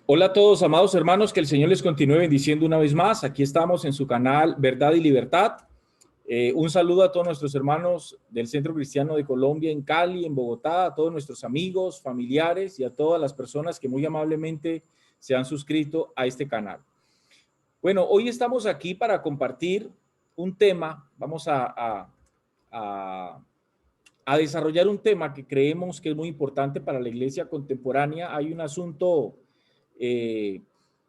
Hola a todos, amados hermanos, que el Señor les continúe bendiciendo una vez más. Aquí estamos en su canal Verdad y Libertad. Un saludo a todos nuestros hermanos del Centro Cristiano de Colombia, en Cali, en Bogotá, a todos nuestros amigos, familiares y a todas las personas que muy amablemente se han suscrito a este canal. Bueno, hoy estamos aquí para compartir un tema. Vamos a, a desarrollar un tema que creemos que es muy importante para la iglesia contemporánea. Hay un asunto eh,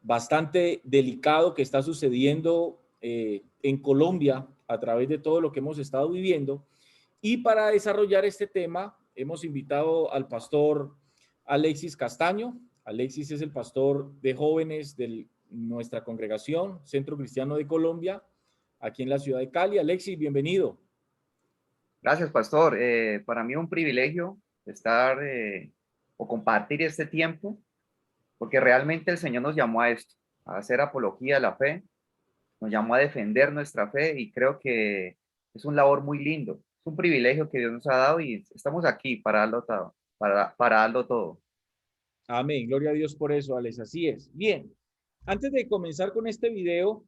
bastante delicado que está sucediendo en Colombia a través de todo lo que hemos estado viviendo. Y para desarrollar este tema, hemos invitado al pastor Alexis Castaño. Alexis es el pastor de jóvenes de nuestra congregación, Centro Cristiano de Colombia, aquí en la ciudad de Cali. Alexis, bienvenido. Gracias, pastor. Para mí es un privilegio estar o compartir este tiempo, porque realmente el Señor nos llamó a esto, a hacer apología de la fe, nos llamó a defender nuestra fe y creo que es un labor muy lindo. Es un privilegio que Dios nos ha dado y estamos aquí para darlo todo, para darlo todo. Amén. Gloria a Dios por eso, Alex. Así es. Bien. Antes de comenzar con este video,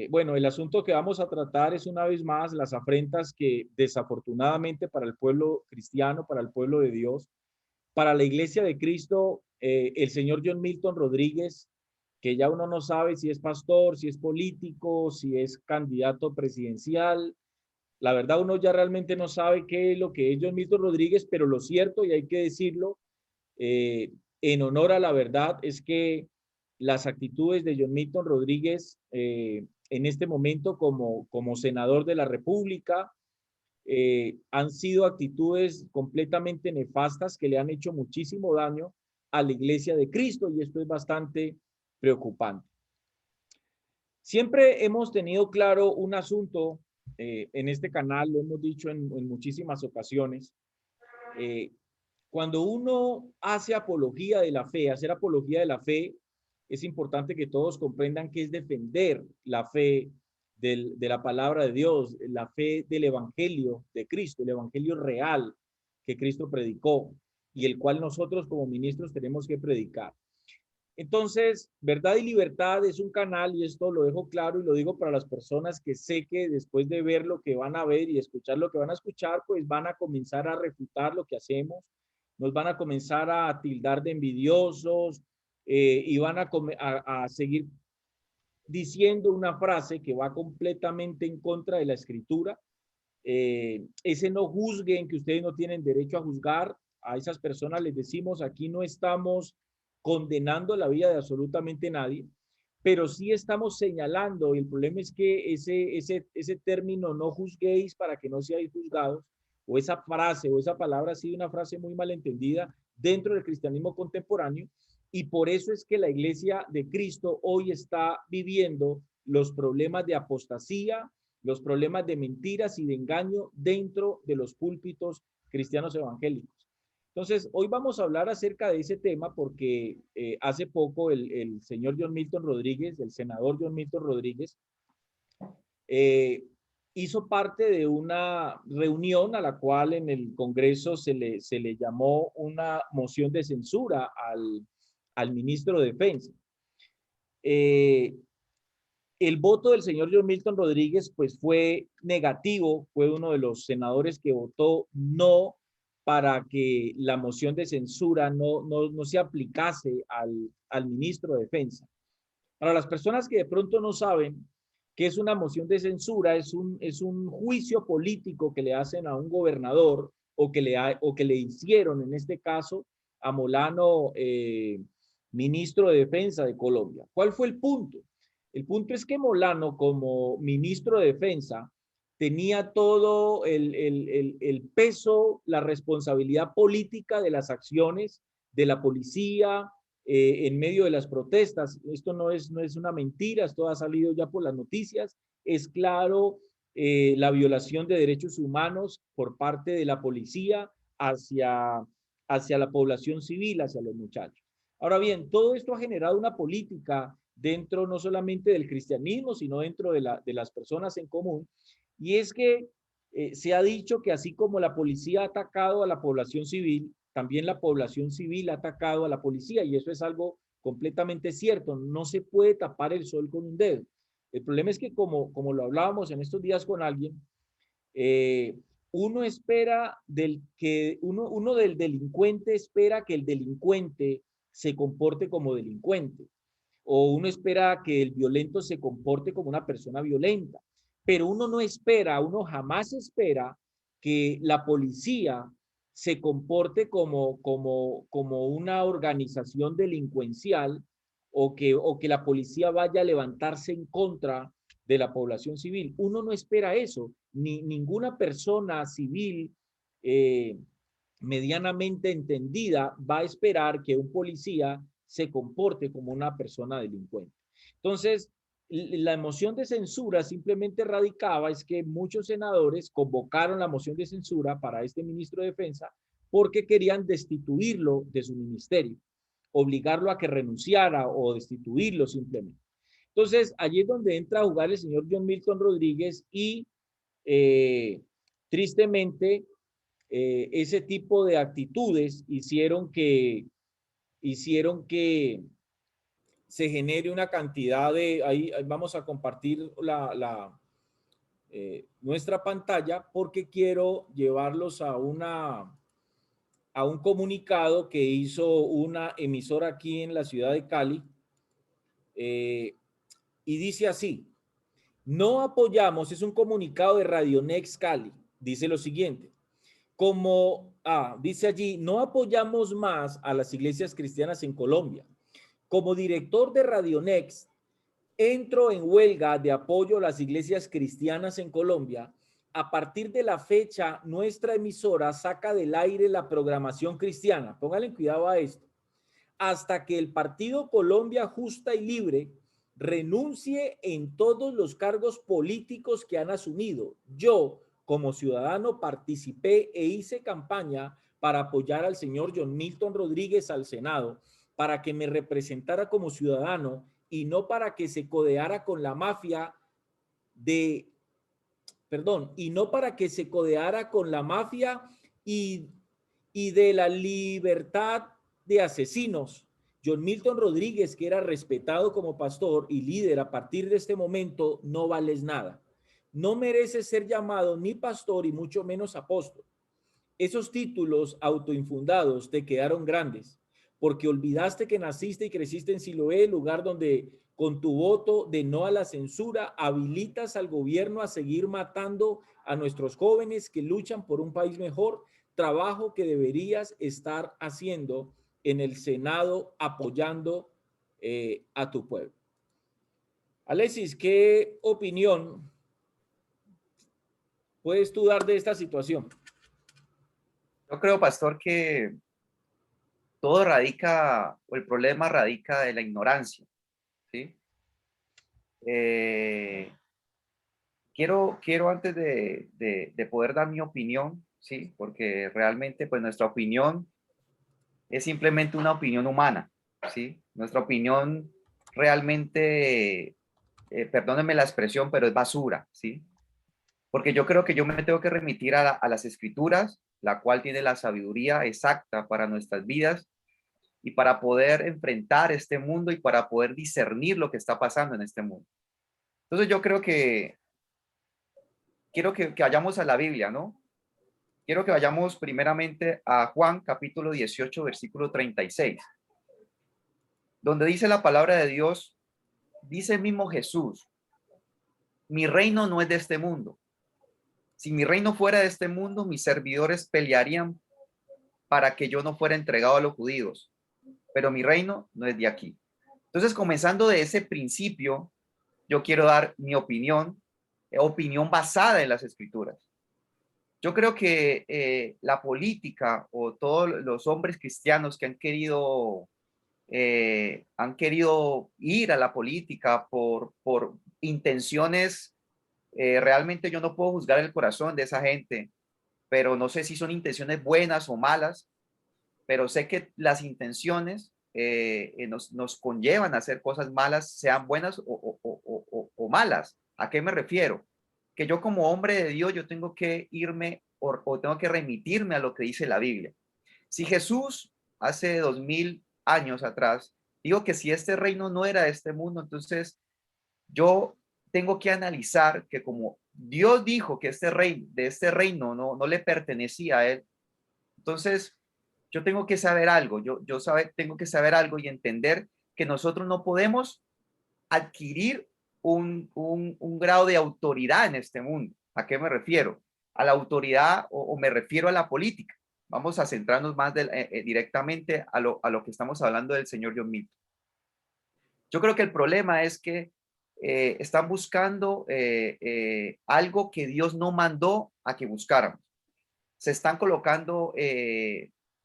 bueno, el asunto que vamos a tratar es una vez más las afrentas que desafortunadamente para el pueblo cristiano, para el pueblo de Dios, para la iglesia de Cristo, el señor John Milton Rodríguez, que ya uno no sabe si es pastor, si es político, si es candidato presidencial. La verdad, uno ya realmente no sabe qué es lo que es John Milton Rodríguez, pero lo cierto, y hay que decirlo, eh, en honor a la verdad, es que las actitudes de John Milton Rodríguez en este momento como senador de la República han sido actitudes completamente nefastas que le han hecho muchísimo daño a la iglesia de Cristo, y esto es bastante preocupante. Siempre hemos tenido claro un asunto en este canal, lo hemos dicho en muchísimas ocasiones. eh, Cuando uno hace apología de la fe, hacer apología de la fe, es importante que todos comprendan que es defender la fe de la palabra de Dios, la fe del evangelio de Cristo, el evangelio real que Cristo predicó y el cual nosotros como ministros tenemos que predicar. Entonces, Verdad y Libertad es un canal, y esto lo dejo claro y lo digo para las personas que sé que después de ver lo que van a ver y escuchar lo que van a escuchar, pues van a comenzar a refutar lo que hacemos, nos van a comenzar a tildar de envidiosos y van a seguir diciendo una frase que va completamente en contra de la escritura. Ese no juzguen, que ustedes no tienen derecho a juzgar. A esas personas les decimos, aquí no estamos condenando la vida de absolutamente nadie, pero sí estamos señalando, y el problema es que ese término no juzguéis para que no seáis juzgados, o esa frase o esa palabra ha sido una frase muy malentendida dentro del cristianismo contemporáneo, y por eso es que la iglesia de Cristo hoy está viviendo los problemas de apostasía, los problemas de mentiras y de engaño dentro de los púlpitos cristianos evangélicos. Entonces, hoy vamos a hablar acerca de ese tema porque hace poco el señor John Milton Rodríguez, el senador John Milton Rodríguez, eh, hizo parte de una reunión a la cual en el Congreso se le llamó una moción de censura al ministro de Defensa. Eh, el voto del señor John Milton Rodríguez pues fue negativo, fue uno de los senadores que votó no para que la moción de censura no se aplicase al ministro de Defensa. Para las personas que de pronto no saben qué es una moción de censura, es un juicio político que le hacen a un gobernador o que le hicieron en este caso a Molano, ministro de Defensa de Colombia. ¿Cuál fue el punto? El punto es que Molano, como ministro de Defensa, tenía todo el peso, la responsabilidad política de las acciones de la policía en medio de las protestas. Esto no es una mentira, esto ha salido ya por las noticias. Es claro la violación de derechos humanos por parte de la policía hacia la población civil, hacia los muchachos. Ahora bien, todo esto ha generado una política dentro no solamente del cristianismo, sino dentro de las personas en común, y es que se ha dicho que así como la policía ha atacado a la población civil, también la población civil ha atacado a la policía, y eso es algo completamente cierto. No se puede tapar el sol con un dedo. El problema es que como lo hablábamos en estos días con alguien, uno espera uno del delincuente espera que el delincuente se comporte como delincuente, o uno espera que el violento se comporte como una persona violenta, pero uno jamás espera que la policía se comporte como una organización delincuencial, o que la policía vaya a levantarse en contra de la población civil. Uno no espera eso, ni ninguna persona civil medianamente entendida va a esperar que un policía se comporte como una persona delincuente. Entonces, la moción de censura simplemente radicaba es que muchos senadores convocaron la moción de censura para este ministro de Defensa porque querían destituirlo de su ministerio, obligarlo a que renunciara o destituirlo simplemente. Entonces, allí es donde entra a jugar el señor John Milton Rodríguez y tristemente ese tipo de actitudes hicieron que se genere una cantidad de, ahí vamos a compartir nuestra pantalla porque quiero llevarlos a un comunicado que hizo una emisora aquí en la ciudad de Cali, y dice así: no apoyamos, es un comunicado de Radio Next Cali, dice lo siguiente: dice allí, no apoyamos más a las iglesias cristianas en Colombia. Como director de Radio Next, entro en huelga de apoyo a las iglesias cristianas en Colombia. A partir de la fecha, nuestra emisora saca del aire la programación cristiana. Pónganle cuidado a esto. Hasta que el Partido Colombia Justa y Libre renuncie en todos los cargos políticos que han asumido. Yo, como ciudadano, participé e hice campaña para apoyar al señor John Milton Rodríguez al Senado, para que me representara como ciudadano y no para que se codeara con la mafia y no para que se codeara con la mafia y, y de la libertad de asesinos. John Milton Rodríguez, que era respetado como pastor y líder, a partir de este momento no vales nada. No mereces ser llamado ni pastor y mucho menos apóstol. Esos títulos autoinfundados te quedaron grandes, porque olvidaste que naciste y creciste en Siloé, lugar donde con tu voto de no a la censura habilitas al gobierno a seguir matando a nuestros jóvenes que luchan por un país mejor, trabajo que deberías estar haciendo en el Senado apoyando a tu pueblo. Alexis, ¿qué opinión puedes tú dar de esta situación? Yo creo, pastor, que todo radica, o el problema radica de la ignorancia, ¿sí? Quiero antes de poder dar mi opinión, ¿sí? Porque realmente, pues, nuestra opinión es simplemente una opinión humana, ¿sí? Nuestra opinión realmente, perdónenme la expresión, pero es basura, ¿sí? Porque yo creo que yo me tengo que remitir a las escrituras, la cual tiene la sabiduría exacta para nuestras vidas y para poder enfrentar este mundo y para poder discernir lo que está pasando en este mundo. Entonces yo creo que quiero que vayamos a la Biblia, ¿no? Quiero que vayamos primeramente a Juan capítulo 18, versículo 36, donde dice la palabra de Dios, dice el mismo Jesús: mi reino no es de este mundo. Si mi reino fuera de este mundo, mis servidores pelearían para que yo no fuera entregado a los judíos, pero mi reino no es de aquí. Entonces, comenzando de ese principio, yo quiero dar mi opinión basada en las escrituras. Yo creo que la política o todos los hombres cristianos que han querido ir a la política por intenciones, realmente yo no puedo juzgar el corazón de esa gente, pero no sé si son intenciones buenas o malas, pero sé que las intenciones nos conllevan a hacer cosas malas, sean buenas o malas. ¿A qué me refiero? Que yo como hombre de Dios, yo tengo que irme o tengo que remitirme a lo que dice la Biblia. Si Jesús hace 2000 años atrás Digo que si este reino no era de este mundo, entonces yo tengo que analizar que como Dios dijo que de este reino no le pertenecía a él, entonces yo tengo que saber algo, tengo que saber algo y entender que nosotros no podemos adquirir un grado de autoridad en este mundo. ¿A qué me refiero? A la autoridad o me refiero a la política. Vamos a centrarnos más directamente a lo que estamos hablando del señor John Milton. Yo creo que el problema es que están buscando algo que Dios no mandó a que buscáramos. Se están colocando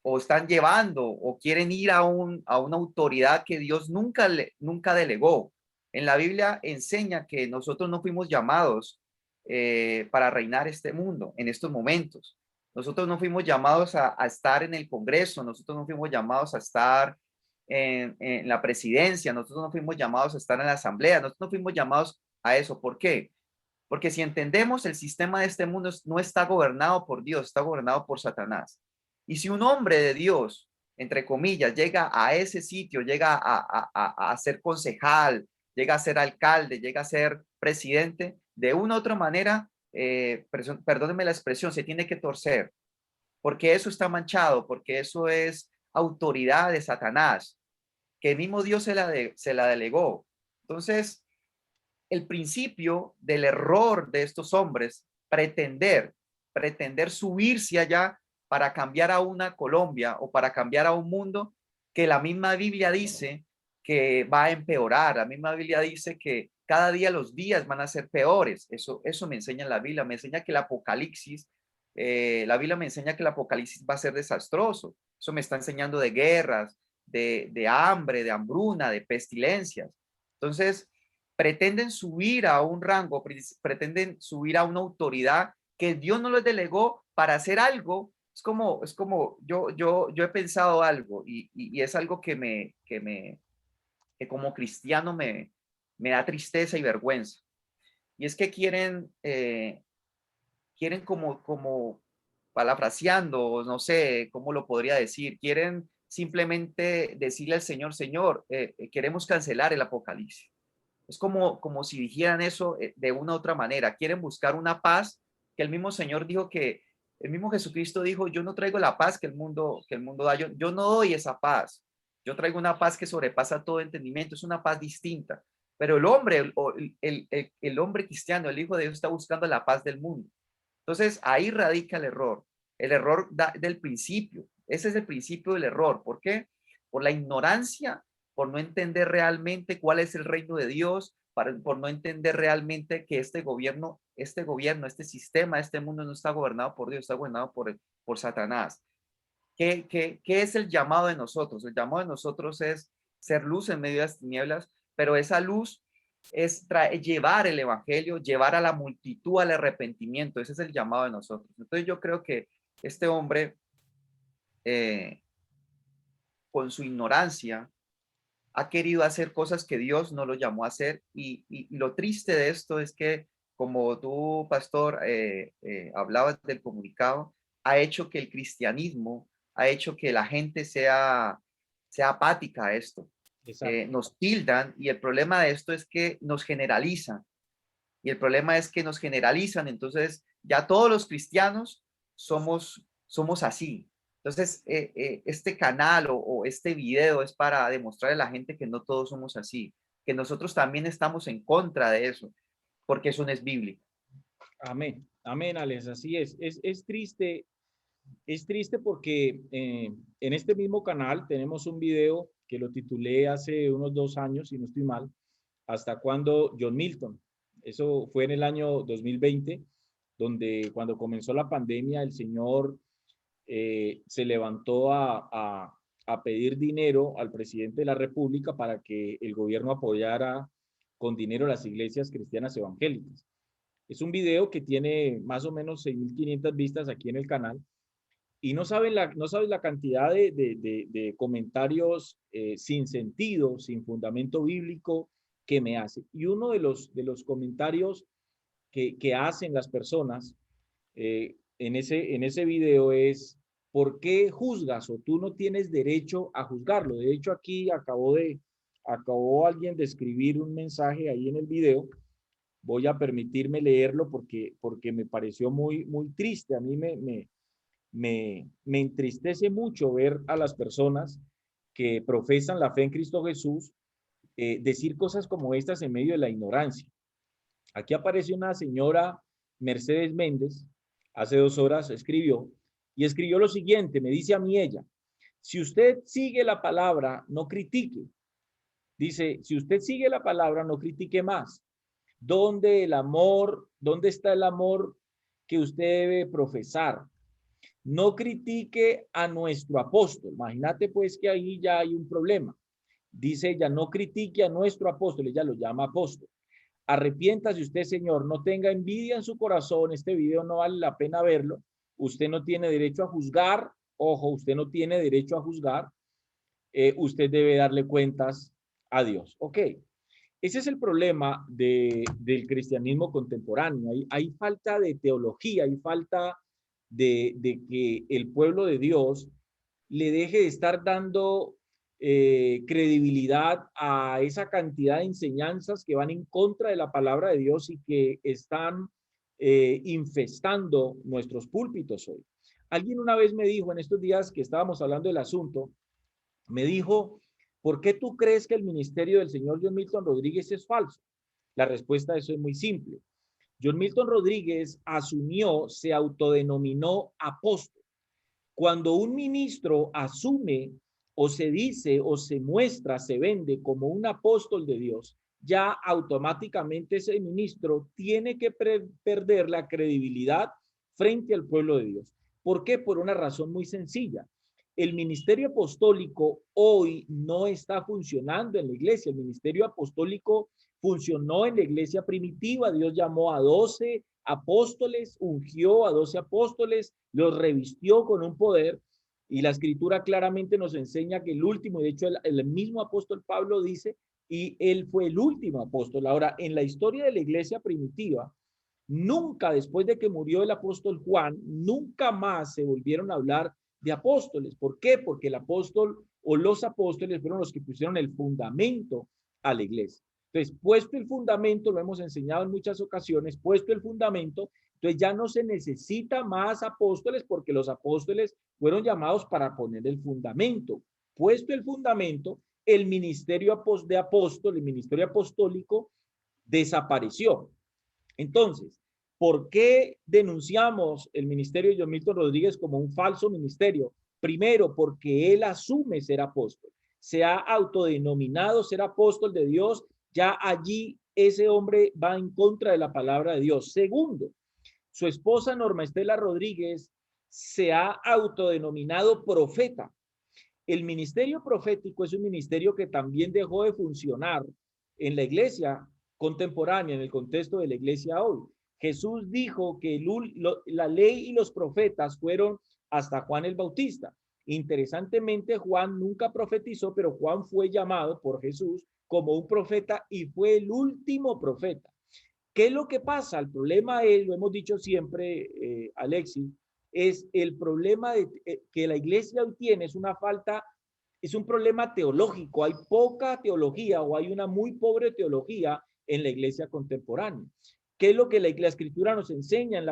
o están llevando o quieren ir a una autoridad que Dios nunca delegó. En la Biblia enseña que nosotros no fuimos llamados para reinar este mundo en estos momentos. Nosotros no fuimos llamados a estar en el Congreso, nosotros no fuimos llamados a estar en la presidencia, nosotros no fuimos llamados a estar en la asamblea, nosotros no fuimos llamados a eso. ¿Por qué? Porque si entendemos, el sistema de este mundo no está gobernado por Dios, está gobernado por Satanás. Y si un hombre de Dios, entre comillas, llega a ese sitio, llega a ser concejal, llega a ser alcalde, llega a ser presidente, de una u otra manera, perdónenme la expresión, se tiene que torcer, porque eso está manchado, porque eso es autoridad de Satanás, que el mismo Dios se la delegó. Entonces, el principio del error de estos hombres, pretender subirse allá para cambiar a una Colombia o para cambiar a un mundo que la misma Biblia dice que va a empeorar. La misma Biblia dice que cada día los días van a ser peores. Eso me enseña la Biblia. Me enseña que el Apocalipsis, la Biblia me enseña que el Apocalipsis va a ser desastroso. Eso me está enseñando de guerras, de hambre, de hambruna, de pestilencias. Entonces, pretenden subir a un rango, pretenden subir a una autoridad que Dios no les delegó para hacer algo. Es como yo he pensado algo y es algo que como cristiano me da tristeza y vergüenza. Y es que quieren como parafraseando, no sé cómo lo podría decir, quieren simplemente decirle al Señor, Señor, queremos cancelar el Apocalipsis. Es como si dijeran eso de una u otra manera. Quieren buscar una paz que el mismo Señor dijo que, el mismo Jesucristo dijo, yo no traigo la paz que el mundo da, yo no doy esa paz. Yo traigo una paz que sobrepasa todo entendimiento, es una paz distinta. Pero el hombre, el hombre cristiano, el Hijo de Dios está buscando la paz del mundo. Entonces ahí radica el error del principio. Ese es el principio del error. ¿Por qué? Por la ignorancia, por no entender realmente cuál es el reino de Dios, por no entender realmente que este sistema, este mundo no está gobernado por Dios, está gobernado por Satanás. ¿Qué es el llamado de nosotros? El llamado de nosotros es ser luz en medio de las tinieblas, pero esa luz es llevar el evangelio, llevar a la multitud al arrepentimiento. Ese es el llamado de nosotros. Entonces yo creo que este hombre, eh, con su ignorancia, ha querido hacer cosas que Dios no lo llamó a hacer. Y lo triste de esto es que, como tú, pastor, hablabas del comunicado, ha hecho que el cristianismo, ha hecho que la gente sea apática a esto. Exacto. Nos tildan y el problema de esto es que nos generalizan. Y el problema es que nos generalizan, entonces ya todos los cristianos somos así. Entonces, este canal o este video es para demostrarle a la gente que no todos somos así, que nosotros también estamos en contra de eso, porque eso no es bíblico. Amén. Amén, Alex. Así es. Es triste porque en este mismo canal tenemos un video que lo titulé hace unos 2 años, si no estoy mal, hasta cuando John Milton. Eso fue en el año 2020, donde cuando comenzó la pandemia, el Señor se levantó a pedir dinero al presidente de la República para que el gobierno apoyara con dinero las iglesias cristianas evangélicas. Es un video que tiene más o menos 6.500 vistas aquí en el canal y no sabes la cantidad de comentarios sin sentido, sin fundamento bíblico que me hace. Y uno de los comentarios que hacen las personas en ese video es, ¿por qué juzgas o tú no tienes derecho a juzgarlo? De hecho, aquí acabó alguien de escribir un mensaje ahí en el video. Voy a permitirme leerlo porque me pareció muy triste. A mí me entristece mucho ver a las personas que profesan la fe en Cristo Jesús decir cosas como estas en medio de la ignorancia. Aquí aparece una señora, Mercedes Méndez, hace 2 horas escribió lo siguiente, me dice a mí ella: si usted sigue la palabra, no critique. Dice, si usted sigue la palabra, no critique más. ¿Dónde está el amor que usted debe profesar? No critique a nuestro apóstol. Imagínate pues que ahí ya hay un problema. Dice ella, no critique a nuestro apóstol, ella lo llama apóstol. Arrepiéntase usted, señor, no tenga envidia en su corazón, este video no vale la pena verlo, usted no tiene derecho a juzgar, ojo, usted no tiene derecho a juzgar, usted debe darle cuentas a Dios. Ok, ese es el problema del cristianismo contemporáneo, hay falta de teología, hay falta de que el pueblo de Dios le deje de estar dando credibilidad a esa cantidad de enseñanzas que van en contra de la palabra de Dios y que están infestando nuestros púlpitos hoy. Alguien una vez me dijo, en estos días que estábamos hablando del asunto, me dijo, ¿por qué tú crees que el ministerio del señor John Milton Rodríguez es falso? La respuesta a eso es muy simple. John Milton Rodríguez asumió, se autodenominó apóstol. Cuando un ministro asume o se dice o se muestra, se vende como un apóstol de Dios, ya automáticamente ese ministro tiene que perder la credibilidad frente al pueblo de Dios. ¿Por qué? Por una razón muy sencilla. El ministerio apostólico hoy no está funcionando en la iglesia. El ministerio apostólico funcionó en la iglesia primitiva. Dios llamó a 12 apóstoles, ungió a 12 apóstoles, los revistió con un poder, y la escritura claramente nos enseña que el último, de hecho el mismo apóstol Pablo dice, y él fue el último apóstol. Ahora, en la historia de la iglesia primitiva, nunca después de que murió el apóstol Juan, nunca más se volvieron a hablar de apóstoles. ¿Por qué? Porque el apóstol o los apóstoles fueron los que pusieron el fundamento a la iglesia. Entonces, puesto el fundamento, lo hemos enseñado en muchas ocasiones, puesto el fundamento, entonces ya no se necesita más apóstoles porque los apóstoles fueron llamados para poner el fundamento. Puesto el fundamento, el ministerio de apóstol, el ministerio apostólico desapareció. Entonces, ¿por qué denunciamos el ministerio de John Milton Rodríguez como un falso ministerio? Primero, porque él asume ser apóstol, se ha autodenominado ser apóstol de Dios, ya allí ese hombre va en contra de la palabra de Dios. Segundo, su esposa Norma Estela Rodríguez se ha autodenominado profeta. El ministerio profético es un ministerio que también dejó de funcionar en la iglesia contemporánea, en el contexto de la iglesia hoy. Jesús dijo que la ley y los profetas fueron hasta Juan el Bautista. Interesantemente, Juan nunca profetizó, pero Juan fue llamado por Jesús como un profeta y fue el último profeta. ¿Qué es lo que pasa? El problema es, lo hemos dicho siempre, Alexis, es el problema de, que la iglesia hoy tiene, es una falta, es un problema teológico. Hay poca teología o hay una muy pobre teología en la iglesia contemporánea. ¿Qué es lo que la escritura nos enseña en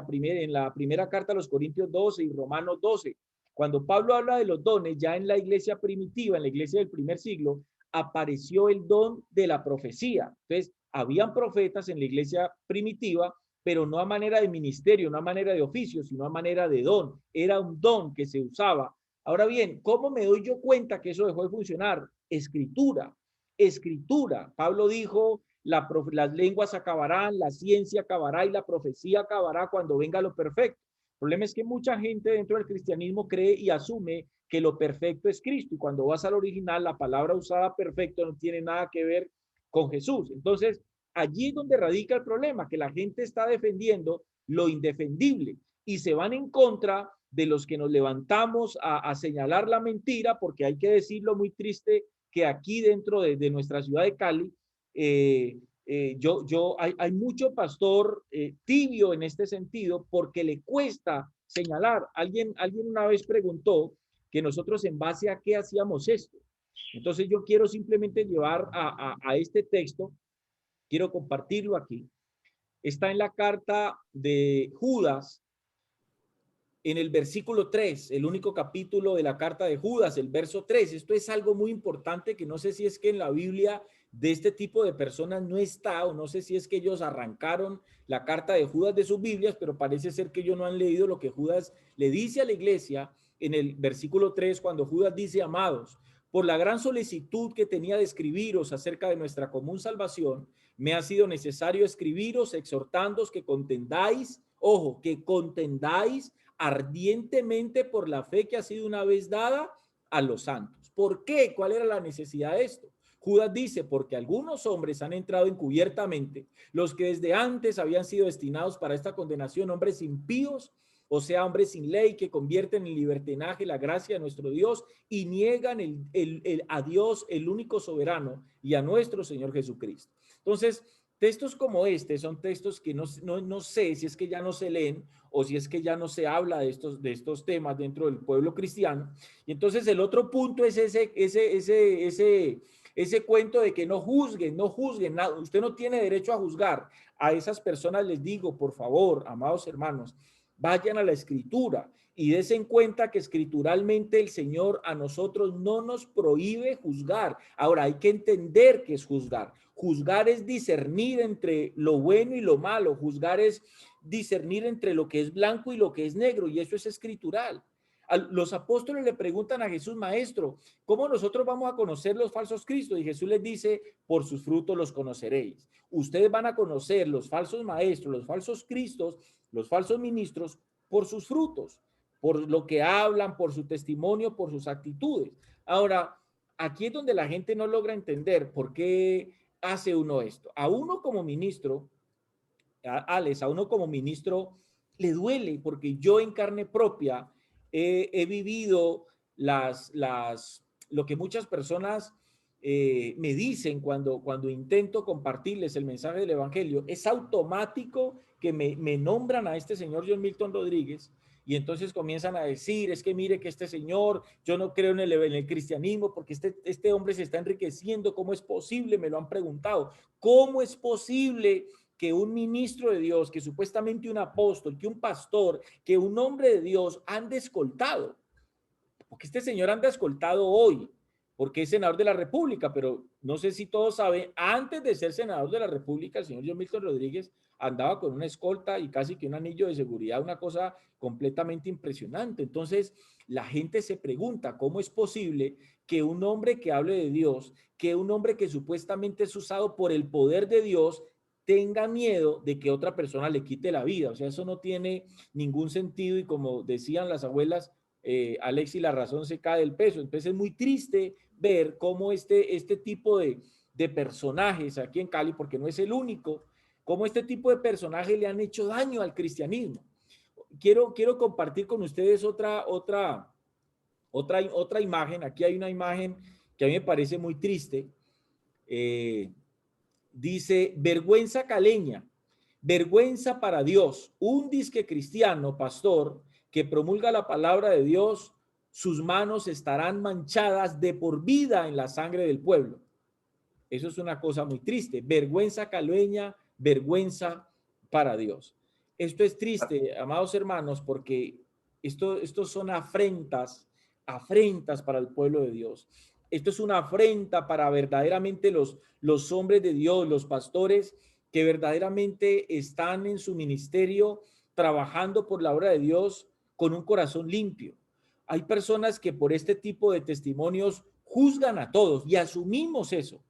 la primera carta a los Corintios 12 y Romanos 12? Cuando Pablo habla de los dones, ya en la iglesia primitiva, en la iglesia del primer siglo, apareció el don de la profecía. Entonces, habían profetas en la iglesia primitiva, pero no a manera de ministerio, no a manera de oficio, sino a manera de don. Era un don que se usaba. Ahora bien, ¿cómo me doy yo cuenta que eso dejó de funcionar? Escritura, escritura. Pablo dijo, las lenguas acabarán, la ciencia acabará y la profecía acabará cuando venga lo perfecto. El problema es que mucha gente dentro del cristianismo cree y asume que lo perfecto es Cristo, y cuando vas al original, la palabra usada perfecto no tiene nada que ver con Jesús. Entonces, allí es donde radica el problema, que la gente está defendiendo lo indefendible y se van en contra de los que nos levantamos a señalar la mentira, porque hay que decirlo, muy triste que aquí dentro de nuestra ciudad de Cali, hay mucho pastor tibio en este sentido, porque le cuesta señalar. Alguien una vez preguntó que nosotros en base a qué hacíamos esto. Entonces yo quiero simplemente llevar a este texto, quiero compartirlo aquí. Está en la carta de Judas, en el versículo 3, el único capítulo de la carta de Judas, el verso 3. Esto es algo muy importante que no sé si es que en la Biblia de este tipo de personas no está, o no sé si es que ellos arrancaron la carta de Judas de sus Biblias, pero parece ser que ellos no han leído lo que Judas le dice a la iglesia en el versículo 3, cuando Judas dice: amados, por la gran solicitud que tenía de escribiros acerca de nuestra común salvación, me ha sido necesario escribiros exhortándoos que contendáis, ojo, que contendáis ardientemente por la fe que ha sido una vez dada a los santos. ¿Por qué? ¿Cuál era la necesidad de esto? Judas dice: porque algunos hombres han entrado encubiertamente, los que desde antes habían sido destinados para esta condenación, hombres impíos, o sea, hombres sin ley, que convierten en libertinaje la gracia de nuestro Dios y niegan a Dios, el único soberano, y a nuestro Señor Jesucristo. Entonces, textos como este son textos que no sé si es que ya no se leen o si es que ya no se habla de estos temas dentro del pueblo cristiano. Y entonces el otro punto es ese cuento de que no juzguen, nada. Usted no tiene derecho a juzgar. A esas personas les digo, por favor, amados hermanos, vayan a la escritura y desen cuenta que escrituralmente el Señor a nosotros no nos prohíbe juzgar. Ahora, hay que entender qué es juzgar. Juzgar es discernir entre lo bueno y lo malo. Juzgar es discernir entre lo que es blanco y lo que es negro, y eso es escritural. Los apóstoles le preguntan a Jesús: maestro, ¿cómo nosotros vamos a conocer los falsos cristos? Y Jesús les dice: por sus frutos los conoceréis. Ustedes van a conocer los falsos maestros, los falsos cristos, los falsos ministros por sus frutos, por lo que hablan, por su testimonio, por sus actitudes. Ahora, aquí es donde la gente no logra entender por qué hace uno esto. A uno como ministro, Alex, a uno como ministro le duele, porque yo en carne propia he vivido lo que muchas personas me dicen cuando intento compartirles el mensaje del evangelio. Es automático que me nombran a este señor John Milton Rodríguez, y entonces comienzan a decir: es que mire que este señor, yo no creo en el cristianismo porque este hombre se está enriqueciendo. ¿Cómo es posible? Me lo han preguntado. ¿Cómo es posible que un ministro de Dios, que supuestamente un apóstol, que un pastor, que un hombre de Dios ande escoltado? Porque este señor anda escoltado hoy, porque es senador de la República, pero no sé si todos saben, antes de ser senador de la República, el señor John Milton Rodríguez andaba con una escolta y casi que un anillo de seguridad, una cosa completamente impresionante. Entonces, la gente se pregunta: ¿cómo es posible que un hombre que hable de Dios, que un hombre que supuestamente es usado por el poder de Dios, tenga miedo de que otra persona le quite la vida? O sea, eso no tiene ningún sentido, y como decían las abuelas, Alexi, la razón se cae del peso. Entonces es muy triste ver cómo este tipo de personajes aquí en Cali, porque no es el único, cómo este tipo de personajes le han hecho daño al cristianismo. Quiero compartir con ustedes otra imagen. Aquí hay una imagen que a mí me parece muy triste. Dice: vergüenza caleña, vergüenza para Dios, un disque cristiano pastor que promulga la palabra de Dios, sus manos estarán manchadas de por vida en la sangre del pueblo. Eso es una cosa muy triste. Vergüenza caleña, vergüenza para Dios. Esto es triste, amados hermanos, porque esto son afrentas para el pueblo de Dios. Esto es una afrenta para verdaderamente los hombres de Dios, los pastores que verdaderamente están en su ministerio trabajando por la obra de Dios con un corazón limpio. Hay personas que por este tipo de testimonios juzgan a todos, y asumimos eso.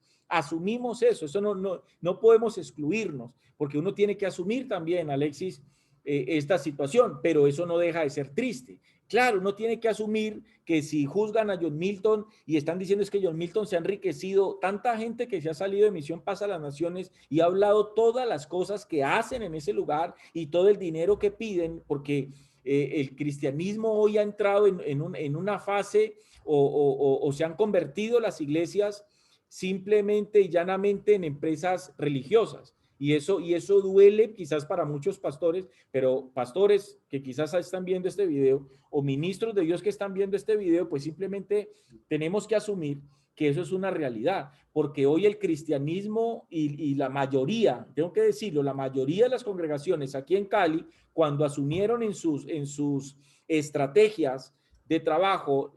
Eso no podemos excluirnos, porque uno tiene que asumir también, Alexis, esta situación, pero eso no deja de ser triste. Claro, uno tiene que asumir que si juzgan a John Milton y están diciendo es que John Milton se ha enriquecido, tanta gente que se ha salido de Misión Paz a las Naciones y ha hablado todas las cosas que hacen en ese lugar y todo el dinero que piden, porque el cristianismo hoy ha entrado en una fase o se han convertido las iglesias simplemente y llanamente en empresas religiosas. Y eso duele quizás para muchos pastores, pero pastores que quizás están viendo este video o ministros de Dios que están viendo este video, pues simplemente tenemos que asumir que eso es una realidad, porque hoy el cristianismo y la mayoría, tengo que decirlo, la mayoría de las congregaciones aquí en Cali, cuando asumieron en sus estrategias de trabajo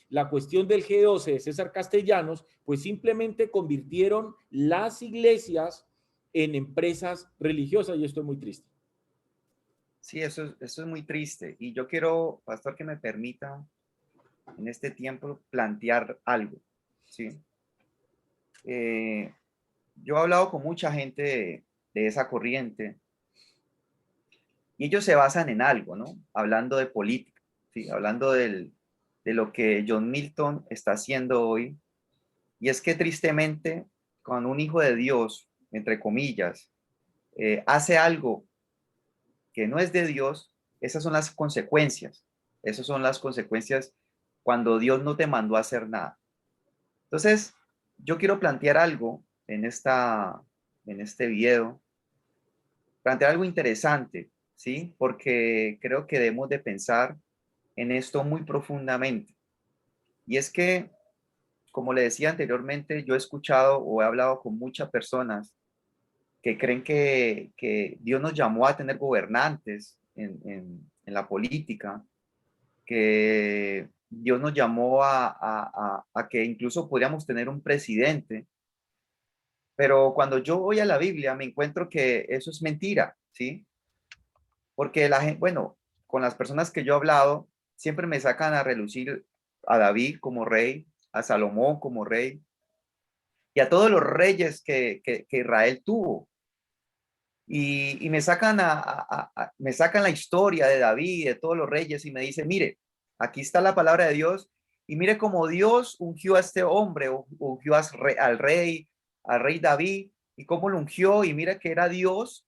la cuestión del G12 de César Castellanos, pues simplemente convirtieron las iglesias en empresas religiosas y esto es muy triste. Sí, eso es muy triste. Y yo quiero, pastor, que me permita en este tiempo plantear algo, ¿sí? Yo he hablado con mucha gente de esa corriente y ellos se basan en algo, ¿no? Hablando de política, ¿sí? Hablando de lo que John Milton está haciendo hoy. Y es que tristemente, cuando un hijo de Dios, entre comillas, hace algo que no es de Dios, esas son las consecuencias. Esas son las consecuencias cuando Dios no te mandó a hacer nada. Entonces, yo quiero plantear algo en este video, plantear algo interesante, ¿sí? Porque creo que debemos de pensar en esto muy profundamente. Y es que, como le decía anteriormente, yo he escuchado o he hablado con muchas personas que creen que Dios nos llamó a tener gobernantes en la política, que Dios nos llamó a que incluso podríamos tener un presidente, pero cuando yo voy a la Biblia me encuentro que eso es mentira, ¿sí? Porque la gente, bueno, con las personas que yo he hablado, siempre me sacan a relucir a David como rey, a Salomón como rey, y a todos los reyes que Israel tuvo. Y me sacan, me sacan la historia de David, de todos los reyes, y me dicen, mire, aquí está la palabra de Dios, y mire cómo Dios ungió a este hombre, ungió al rey David, y cómo lo ungió, y mira que era Dios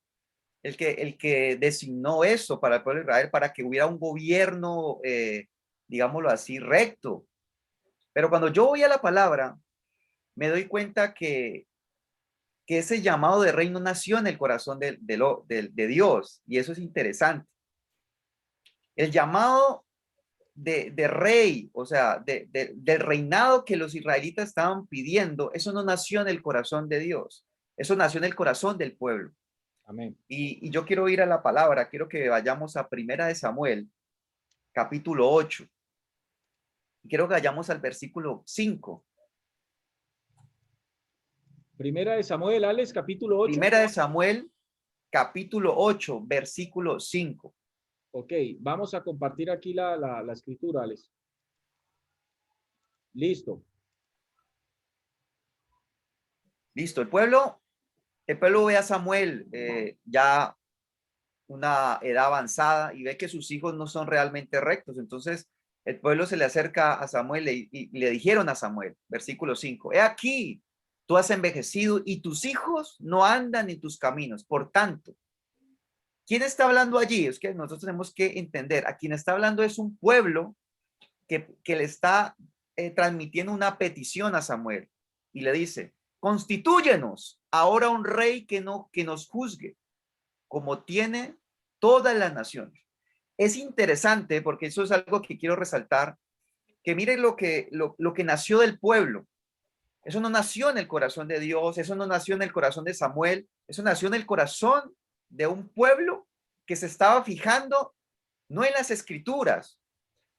el que designó eso para el pueblo de Israel, para que hubiera un gobierno, digámoslo así, recto. Pero cuando yo voy a la palabra, me doy cuenta que ese llamado de rey no nació en el corazón de Dios, y eso es interesante. El llamado de rey, o sea, del reinado que los israelitas estaban pidiendo, eso no nació en el corazón de Dios, eso nació en el corazón del pueblo. Amén. Y yo quiero ir a la palabra, quiero que vayamos a Primera de Samuel, capítulo 8, y quiero que vayamos al versículo 5. Primera de Samuel, Alex, capítulo 8. Primera de Samuel, capítulo 8, versículo 5. Ok, vamos a compartir aquí la escritura, Alex. Listo. Listo, el pueblo ve a Samuel ya una edad avanzada y ve que sus hijos no son realmente rectos. Entonces el pueblo se le acerca a Samuel y le dijeron a Samuel, versículo 5, he aquí, tú has envejecido y tus hijos no andan en tus caminos. Por tanto, ¿quién está hablando allí? Es que nosotros tenemos que entender, a quien está hablando es un pueblo que le está transmitiendo una petición a Samuel y le dice, constitúyenos ahora un rey que nos juzgue como tiene todas las naciones. Es interesante porque eso es algo que quiero resaltar, que miren lo que nació del pueblo. Eso no nació en el corazón de Dios, eso no nació en el corazón de Samuel, eso nació en el corazón de un pueblo que se estaba fijando no en las escrituras,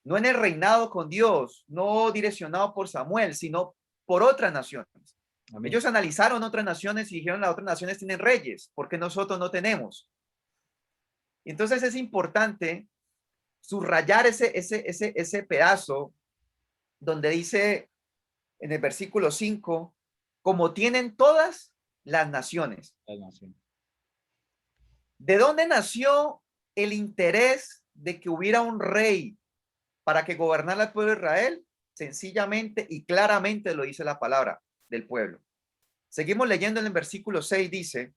no en el reinado con Dios, no direccionado por Samuel, sino por otras naciones. Amén. Ellos analizaron otras naciones y dijeron, las otras naciones tienen reyes, ¿por qué nosotros no tenemos? Entonces es importante subrayar ese pedazo donde dice en el versículo 5, como tienen todas las naciones. ¿De dónde nació el interés de que hubiera un rey para que gobernara el pueblo de Israel? Sencillamente y claramente lo dice la palabra del pueblo. Seguimos leyendo en el versículo 6, dice,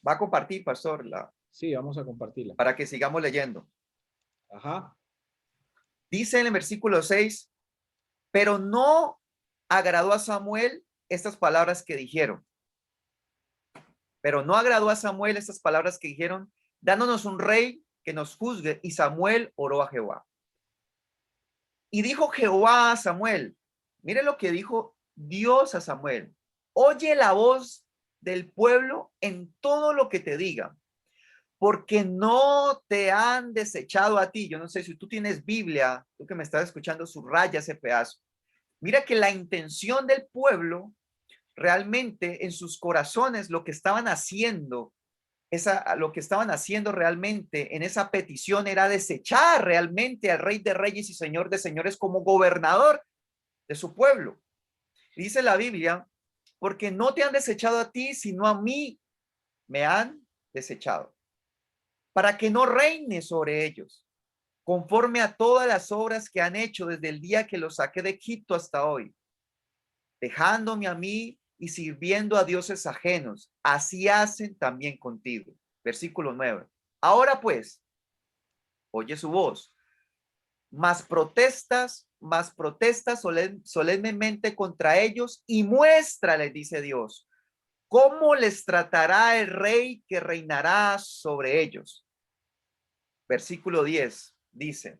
va a compartir, pastor, sí, vamos a compartirla. Para que sigamos leyendo. Ajá. Dice en el versículo 6, pero no agradó a Samuel estas palabras que dijeron. Pero no agradó a Samuel estas palabras que dijeron, dándonos un rey que nos juzgue. Y Samuel oró a Jehová. Y dijo Jehová a Samuel, mire lo que dijo Dios a Samuel, oye la voz del pueblo en todo lo que te digan, porque no te han desechado a ti. Yo no sé si tú tienes Biblia, tú que me estás escuchando, subraya ese pedazo. Mira que la intención del pueblo, realmente en sus corazones, lo que estaban haciendo, lo que estaban haciendo realmente en esa petición era desechar realmente al Rey de Reyes y Señor de Señores como gobernador de su pueblo. Dice la Biblia, porque no te han desechado a ti, sino a mí me han desechado, para que no reine sobre ellos, conforme a todas las obras que han hecho desde el día que los saqué de Egipto hasta hoy, dejándome a mí y sirviendo a dioses ajenos. Así hacen también contigo. Versículo 9. Ahora pues, oye su voz, más protestas solemnemente contra ellos y muéstrales, dice Dios, cómo les tratará el rey que reinará sobre ellos. Versículo 10 dice,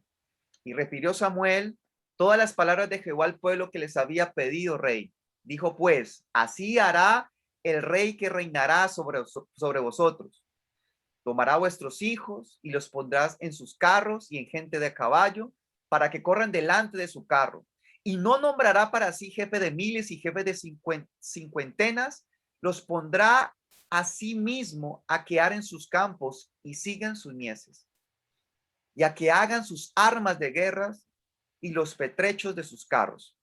y refirió Samuel todas las palabras de Jehová al pueblo que les había pedido rey. Dijo pues, así hará el rey que reinará sobre vosotros. Tomará vuestros hijos y los pondrás en sus carros y en gente de caballo para que corran delante de su carro. Y no nombrará para sí jefe de miles y jefe de cincuentenas, los pondrá a sí mismo a que aren sus campos y sigan sus mieses, y a que hagan sus armas de guerras y los pertrechos de sus carros.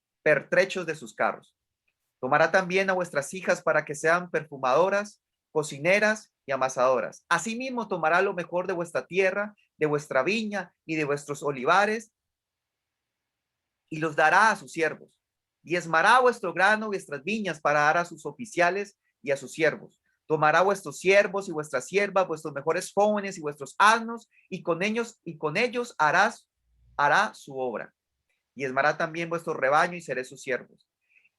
Tomará también a vuestras hijas para que sean perfumadoras, cocineras y amasadoras. Asimismo tomará lo mejor de vuestra tierra, de vuestra viña y de vuestros olivares, y los dará a sus siervos. Diezmará vuestro grano y vuestras viñas para dar a sus oficiales y a sus siervos. Tomará vuestros siervos y vuestras siervas, vuestros mejores jóvenes y vuestros asnos, y con ellos hará su obra. Diezmará también vuestro rebaño y seré sus siervos.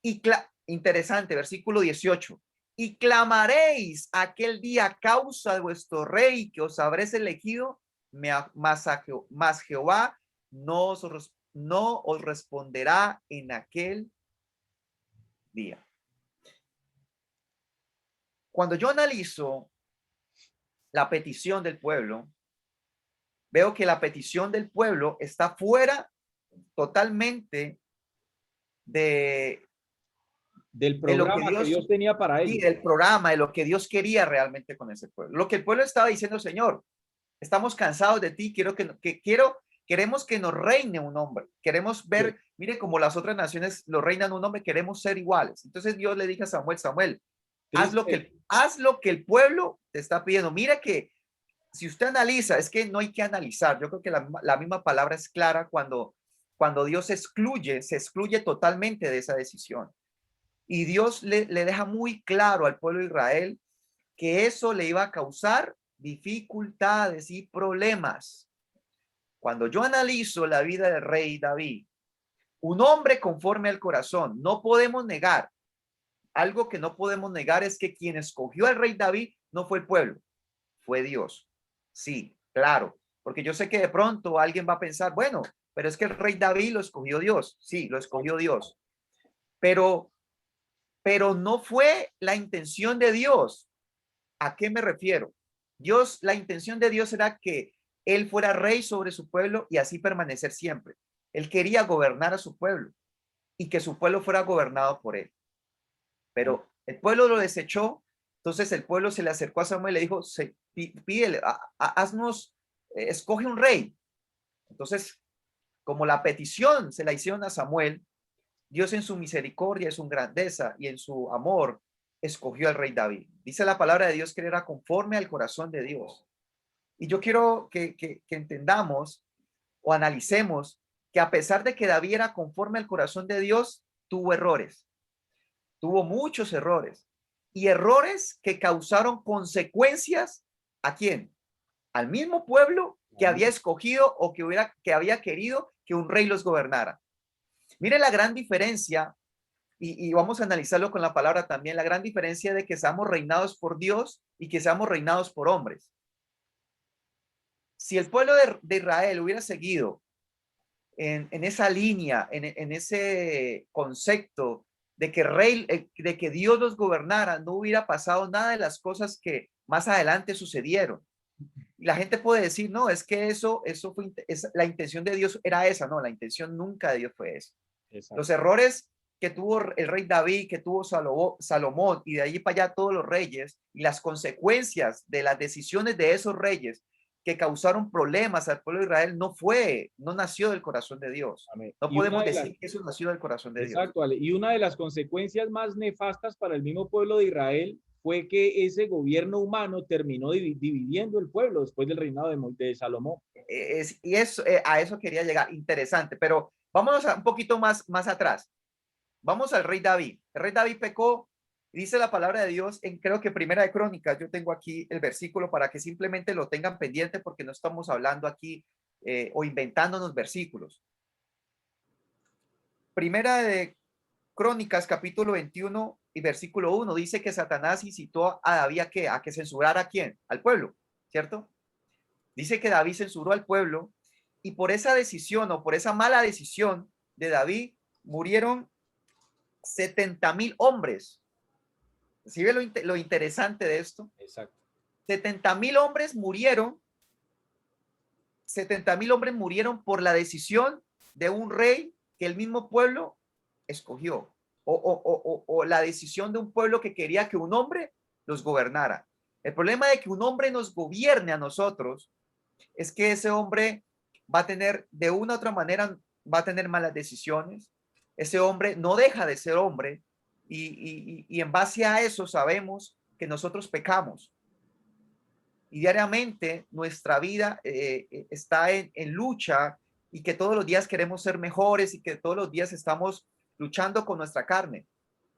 Y interesante, versículo 18. Y clamaréis aquel día a causa de vuestro rey que os habréis elegido, mas Jehová no os responderá en aquel día. Cuando yo analizo la petición del pueblo, veo que la petición del pueblo está fuera totalmente del de lo que programa que Dios tenía para ellos. del programa, de lo que Dios quería realmente con ese pueblo. Lo que el pueblo estaba diciendo, Señor, estamos cansados de ti, queremos que nos reine un hombre, queremos ver, sí. Mire, como las otras naciones lo reinan un hombre, queremos ser iguales. Entonces Dios le dijo a Samuel, haz lo que el pueblo te está pidiendo. Mira que si usted analiza, es que no hay que analizar, yo creo que la misma palabra es clara cuando Dios se excluye totalmente de esa decisión. Y Dios le deja muy claro al pueblo de Israel que eso le iba a causar dificultades y problemas. Cuando yo analizo la vida del rey David, un hombre conforme al corazón, no podemos negar, algo que no podemos negar es que quien escogió al rey David no fue el pueblo, fue Dios. Sí, claro, porque yo sé que de pronto alguien va a pensar, bueno, pero es que el rey David lo escogió Dios. Sí, lo escogió Dios. Pero no fue la intención de Dios. ¿A qué me refiero? La intención de Dios era que él fuera rey sobre su pueblo y así permanecer siempre. Él quería gobernar a su pueblo y que su pueblo fuera gobernado por él. Pero el pueblo lo desechó. Entonces el pueblo se le acercó a Samuel y le dijo, pídele, haznos, escoge un rey. Entonces, como la petición se la hicieron a Samuel, Dios en su misericordia, en su grandeza y en su amor, escogió al rey David. Dice la palabra de Dios que era conforme al corazón de Dios. Y yo quiero que entendamos o analicemos que a pesar de que David era conforme al corazón de Dios, tuvo errores. Tuvo muchos errores. Y errores que causaron consecuencias, ¿a quién? Al mismo pueblo que había escogido o que había querido que un rey los gobernara. Mire la gran diferencia y vamos a analizarlo con la palabra también, la gran diferencia de que seamos reinados por Dios y que seamos reinados por hombres. Si el pueblo de Israel hubiera seguido en esa línea, en ese concepto de que, de que Dios los gobernara, no hubiera pasado nada de las cosas que más adelante sucedieron. Y la gente puede decir, no, es que eso fue, la intención de Dios era esa. No, la intención nunca de Dios fue eso. Exacto. Los errores que tuvo el rey David, que tuvo Salomón, y de allí para allá todos los reyes, y las consecuencias de las decisiones de esos reyes que causaron problemas al pueblo de Israel, no nació del corazón de Dios. Amén. No podemos decir que eso nació del corazón de Dios. Exacto, Ale. Y una de las consecuencias más nefastas para el mismo pueblo de Israel fue que ese gobierno humano terminó dividiendo el pueblo después del reinado de Salomón. Y eso, a eso quería llegar, interesante, pero vámonos un poquito más atrás. Vamos al rey David. El rey David pecó, dice la palabra de Dios en, creo que Primera de Crónicas. Yo tengo aquí el versículo para que simplemente lo tengan pendiente, porque no estamos hablando aquí o inventándonos versículos. Primera de Crónicas, capítulo 21 y versículo 1, dice que Satanás incitó a David a que censurara a quién, al pueblo, ¿cierto? Dice que David censuró al pueblo, y por esa decisión o por esa mala decisión de David murieron 70,000 hombres. ¿Sí ve lo interesante de esto? Exacto. 70,000 hombres murieron. 70,000 hombres murieron por la decisión de un rey que el mismo pueblo escogió, o la decisión de un pueblo que quería que un hombre los gobernara. El problema de que un hombre nos gobierne a nosotros es que ese hombre va a tener, de una u otra manera, va a tener malas decisiones. Ese hombre no deja de ser hombre, y en base a eso sabemos que nosotros pecamos. Y diariamente nuestra vida está en lucha, y que todos los días queremos ser mejores, y que todos los días estamos luchando con nuestra carne,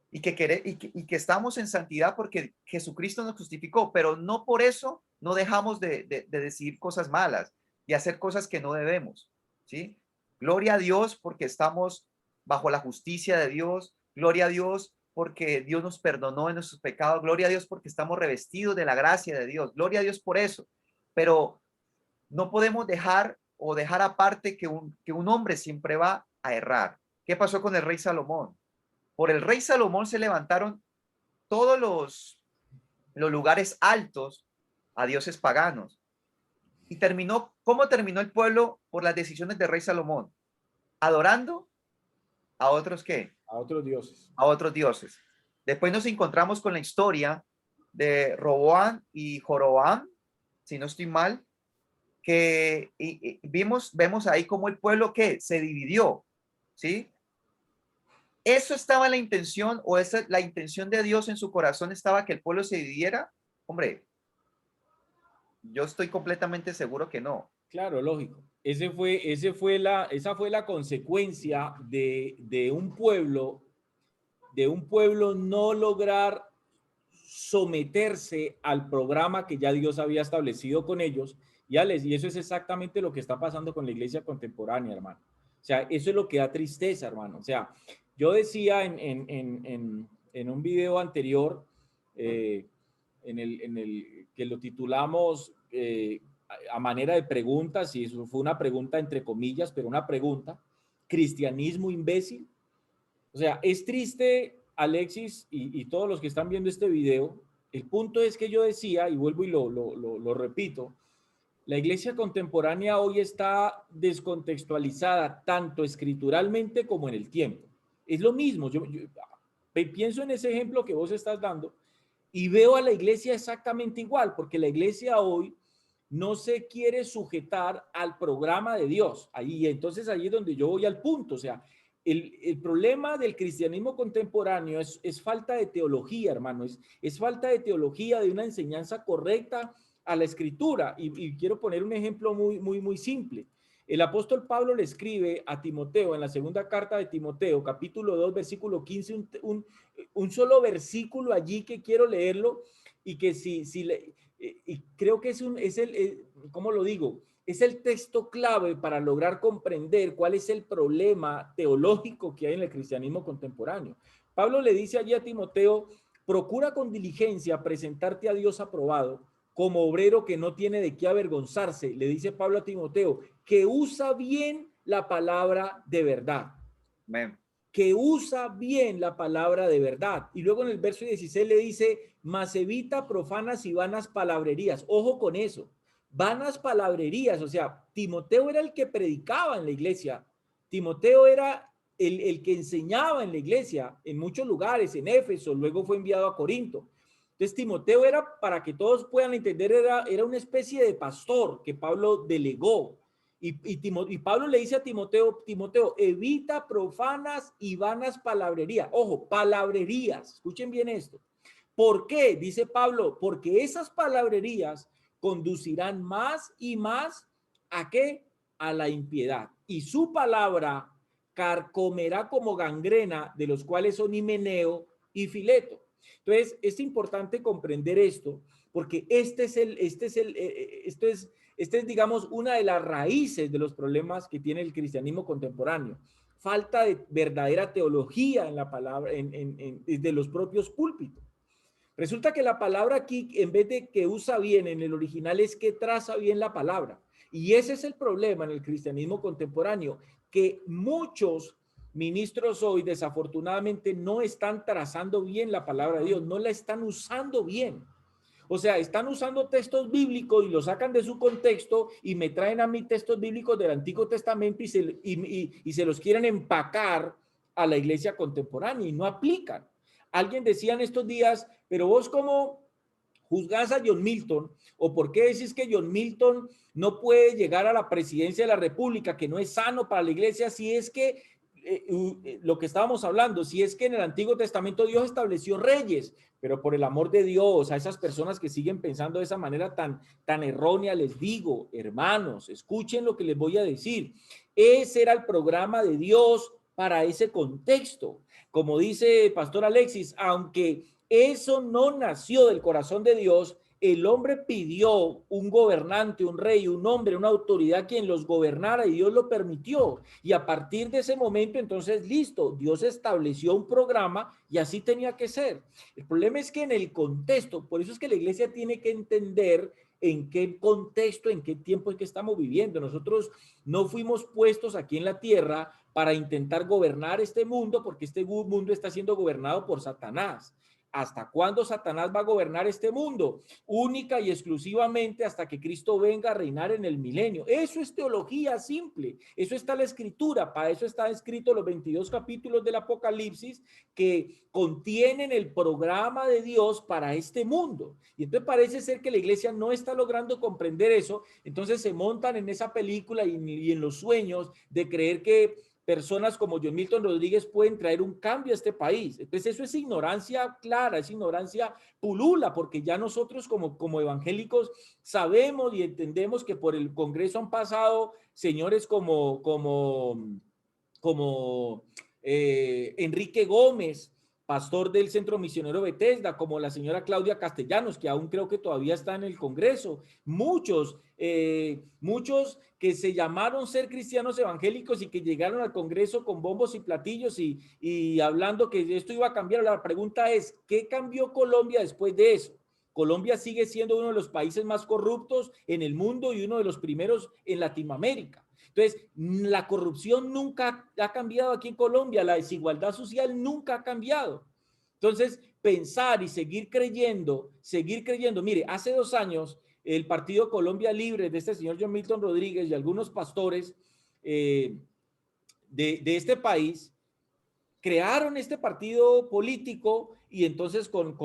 y que estamos en santidad porque Jesucristo nos justificó, pero no por eso no dejamos de decir cosas malas y hacer cosas que no debemos, ¿sí? Gloria a Dios porque estamos bajo la justicia de Dios. Gloria a Dios porque Dios nos perdonó en nuestros pecados. Gloria a Dios porque estamos revestidos de la gracia de Dios. Gloria a Dios por eso. Pero no podemos dejar aparte que un hombre siempre va a errar. ¿Qué pasó con el rey Salomón? Por el rey Salomón se levantaron todos los lugares altos a dioses paganos. Y ¿cómo terminó el pueblo por las decisiones del rey Salomón? Adorando a otros ¿qué? A otros dioses. A otros dioses. Después nos encontramos con la historia de Roboam y Joroboam, si no estoy mal, que vemos ahí cómo el pueblo que se dividió, ¿sí? ¿Eso estaba en la intención, o esa la intención de Dios en su corazón estaba que el pueblo se dividiera? Hombre, yo estoy completamente seguro que no. Claro, lógico. Esa fue la consecuencia de un pueblo no lograr someterse al programa que ya Dios había establecido con ellos. Y eso es exactamente lo que está pasando con la iglesia contemporánea, hermano. O sea, eso es lo que da tristeza, hermano. O sea, yo decía en un video anterior, en el que lo titulamos a manera de preguntas, y eso fue una pregunta entre comillas, pero una pregunta: ¿cristianismo imbécil? O sea, es triste, Alexis, y todos los que están viendo este video. El punto es que yo decía, y vuelvo y lo repito, la iglesia contemporánea hoy está descontextualizada tanto escrituralmente como en el tiempo. Es lo mismo. Yo pienso en ese ejemplo que vos estás dando y veo a la iglesia exactamente igual, porque la iglesia hoy no se quiere sujetar al programa de Dios. Entonces ahí es donde yo voy al punto. O sea, el problema del cristianismo contemporáneo es falta de teología, hermano. Es falta de teología, de una enseñanza correcta a la escritura. Y quiero poner un ejemplo muy simple. El apóstol Pablo le escribe a Timoteo en la segunda carta de Timoteo, capítulo 2, versículo 15, un solo versículo allí que quiero leerlo, y que y creo que ¿cómo lo digo? Es el texto clave para lograr comprender cuál es el problema teológico que hay en el cristianismo contemporáneo. Pablo le dice allí a Timoteo, procura con diligencia presentarte a Dios aprobado, como obrero que no tiene de qué avergonzarse. Le dice Pablo a Timoteo, que usa bien la palabra de verdad. Amén. Que usa bien la palabra de verdad. Y luego en el verso 16 le dice, mas evita profanas y vanas palabrerías. Ojo con eso. Vanas palabrerías, o sea, Timoteo era el que predicaba en la iglesia. Timoteo era el que enseñaba en la iglesia, en muchos lugares, en Éfeso, luego fue enviado a Corinto. Entonces Timoteo era, para que todos puedan entender, era una especie de pastor que Pablo delegó. Y Pablo le dice a Timoteo, Timoteo, evita profanas y vanas palabrerías. Ojo, palabrerías. Escuchen bien esto. ¿Por qué? Dice Pablo, porque esas palabrerías conducirán más y más ¿a qué? A la impiedad. Y su palabra carcomerá como gangrena, de los cuales son Himeneo y Fileto. Entonces, es importante comprender esto, porque esta es, digamos, una de las raíces de los problemas que tiene el cristianismo contemporáneo. Falta de verdadera teología en la palabra, de los propios púlpitos. Resulta que la palabra aquí, en vez de que usa bien en el original, es que traza bien la palabra. Y ese es el problema en el cristianismo contemporáneo, que muchos ministros hoy desafortunadamente no están trazando bien la palabra de Dios, no la están usando bien. O sea, están usando textos bíblicos y los sacan de su contexto y me traen a mí textos bíblicos del Antiguo Testamento y se los quieren empacar a la iglesia contemporánea y no aplican. Alguien decía en estos días, pero vos cómo juzgás a John Milton o por qué decís que John Milton no puede llegar a la presidencia de la República, que no es sano para la iglesia, si es que lo que estábamos hablando, si es que en el Antiguo Testamento Dios estableció reyes, pero por el amor de Dios, a esas personas que siguen pensando de esa manera tan errónea, les digo, hermanos, escuchen lo que les voy a decir. Ese era el programa de Dios para ese contexto. Como dice Pastor Alexis, aunque eso no nació del corazón de Dios, el hombre pidió un gobernante, un rey, un hombre, una autoridad quien los gobernara y Dios lo permitió. Y a partir de ese momento, entonces, listo, Dios estableció un programa y así tenía que ser. El problema es que en el contexto, por eso es que la iglesia tiene que entender en qué contexto, en qué tiempo es que estamos viviendo. Nosotros no fuimos puestos aquí en la tierra para intentar gobernar este mundo, porque este mundo está siendo gobernado por Satanás. ¿Hasta cuándo Satanás va a gobernar este mundo? Única y exclusivamente hasta que Cristo venga a reinar en el milenio. Eso es teología simple. Eso está en la escritura. Para eso están escritos los 22 capítulos del Apocalipsis que contienen el programa de Dios para este mundo. Y entonces parece ser que la iglesia no está logrando comprender eso. Entonces se montan en esa película y en los sueños de creer que personas como John Milton Rodríguez pueden traer un cambio a este país. Entonces eso es ignorancia clara, es ignorancia pulula, porque ya nosotros como evangélicos sabemos y entendemos que por el Congreso han pasado señores como Enrique Gómez, pastor del Centro Misionero Bethesda, como la señora Claudia Castellanos, que aún creo que todavía está en el Congreso, muchos que se llamaron ser cristianos evangélicos y que llegaron al Congreso con bombos y platillos y hablando que esto iba a cambiar. La pregunta es, ¿qué cambió Colombia después de eso? Colombia sigue siendo uno de los países más corruptos en el mundo y uno de los primeros en Latinoamérica. Entonces, la corrupción nunca ha cambiado aquí en Colombia, la desigualdad social nunca ha cambiado. Entonces, pensar y seguir creyendo, mire, hace 2 años el Partido Colombia Libre de este señor John Milton Rodríguez y algunos pastores de este país crearon este partido político y entonces con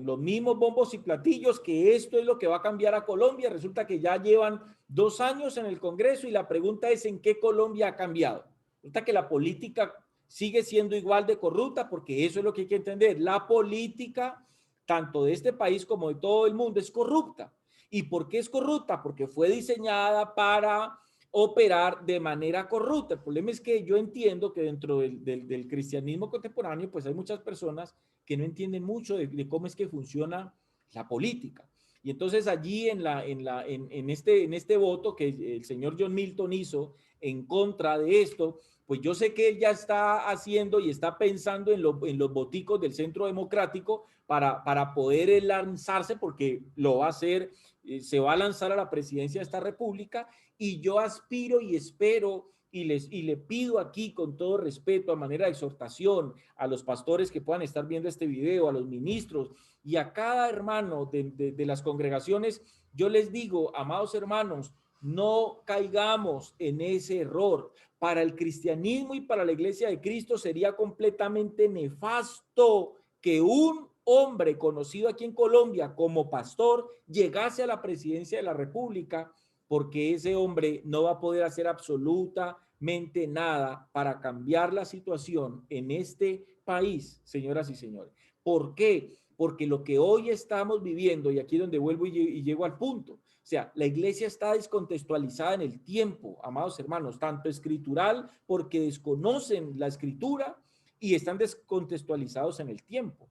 los mismos bombos y platillos que esto es lo que va a cambiar a Colombia. Resulta que ya llevan 2 años en el Congreso y la pregunta es ¿en qué Colombia ha cambiado? Resulta que la política sigue siendo igual de corrupta porque eso es lo que hay que entender. La política, tanto de este país como de todo el mundo, es corrupta. ¿Y por qué es corrupta? Porque fue diseñada para operar de manera corrupta. El problema es que yo entiendo que dentro del cristianismo contemporáneo, pues hay muchas personas que no entienden mucho de cómo es que funciona la política. Y entonces allí en este voto que el señor John Milton hizo en contra de esto, pues yo sé que él ya está haciendo y está pensando en los boticos del Centro Democrático para poder lanzarse, porque lo va a hacer, se va a lanzar a la presidencia de esta república, y yo aspiro y espero y le pido aquí con todo respeto, a manera de exhortación, a los pastores que puedan estar viendo este video, a los ministros y a cada hermano de las congregaciones, yo les digo, amados hermanos, no caigamos en ese error. Para el cristianismo y para la iglesia de Cristo sería completamente nefasto que un hombre conocido aquí en Colombia como pastor llegase a la presidencia de la República, porque ese hombre no va a poder hacer absolutamente nada para cambiar la situación en este país, señoras y señores. ¿Por qué? Porque lo que hoy estamos viviendo, y aquí es donde vuelvo y llego al punto, o sea, la iglesia está descontextualizada en el tiempo, amados hermanos, tanto escritural, porque desconocen la escritura, y están descontextualizados en el tiempo.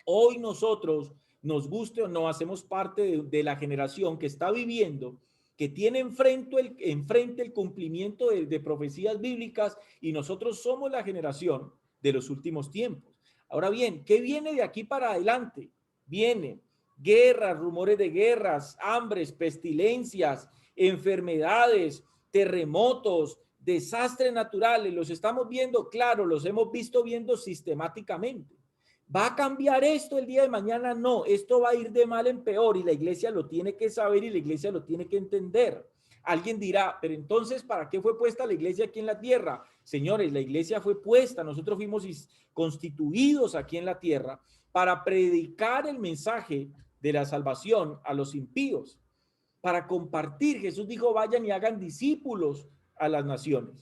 Hoy nosotros, nos guste o no, hacemos parte de la generación que está viviendo, que tiene enfrente el cumplimiento de profecías bíblicas, y nosotros somos la generación de los últimos tiempos. Ahora bien, ¿qué viene de aquí para adelante? Viene guerras, rumores de guerras, hambres, pestilencias, enfermedades, terremotos, desastres naturales. Los estamos viendo, claro, los hemos viendo sistemáticamente. ¿Va a cambiar esto el día de mañana? No, esto va a ir de mal en peor, y la iglesia lo tiene que saber y la iglesia lo tiene que entender. Alguien dirá, pero entonces, ¿para qué fue puesta la iglesia aquí en la tierra? Señores, la iglesia fue puesta, nosotros fuimos constituidos aquí en la tierra para predicar el mensaje de la salvación a los impíos, para compartir. Jesús dijo, vayan y hagan discípulos a las naciones.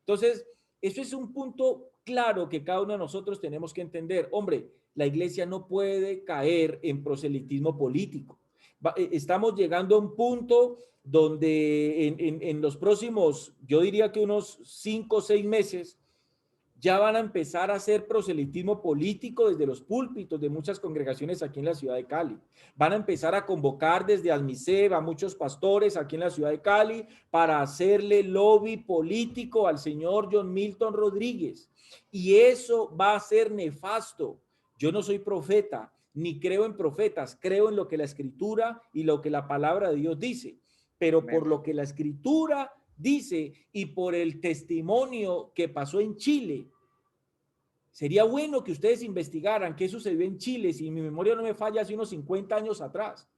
Entonces, eso es un punto claro que cada uno de nosotros tenemos que entender. Hombre, la iglesia no puede caer en proselitismo político. Estamos llegando a un punto donde en los próximos, yo diría que unos 5 o 6 meses, ya van a empezar a hacer proselitismo político desde los púlpitos de muchas congregaciones aquí en la ciudad de Cali. Van a empezar a convocar desde Almiceb a muchos pastores aquí en la ciudad de Cali para hacerle lobby político al señor John Milton Rodríguez. Y eso va a ser nefasto. Yo no soy profeta, ni creo en profetas, creo en lo que la escritura y lo que la palabra de Dios dice. Pero por lo que la escritura dice y por el testimonio que pasó en Chile, sería bueno que ustedes investigaran qué sucedió en Chile, si mi memoria no me falla, hace unos 50 años atrás.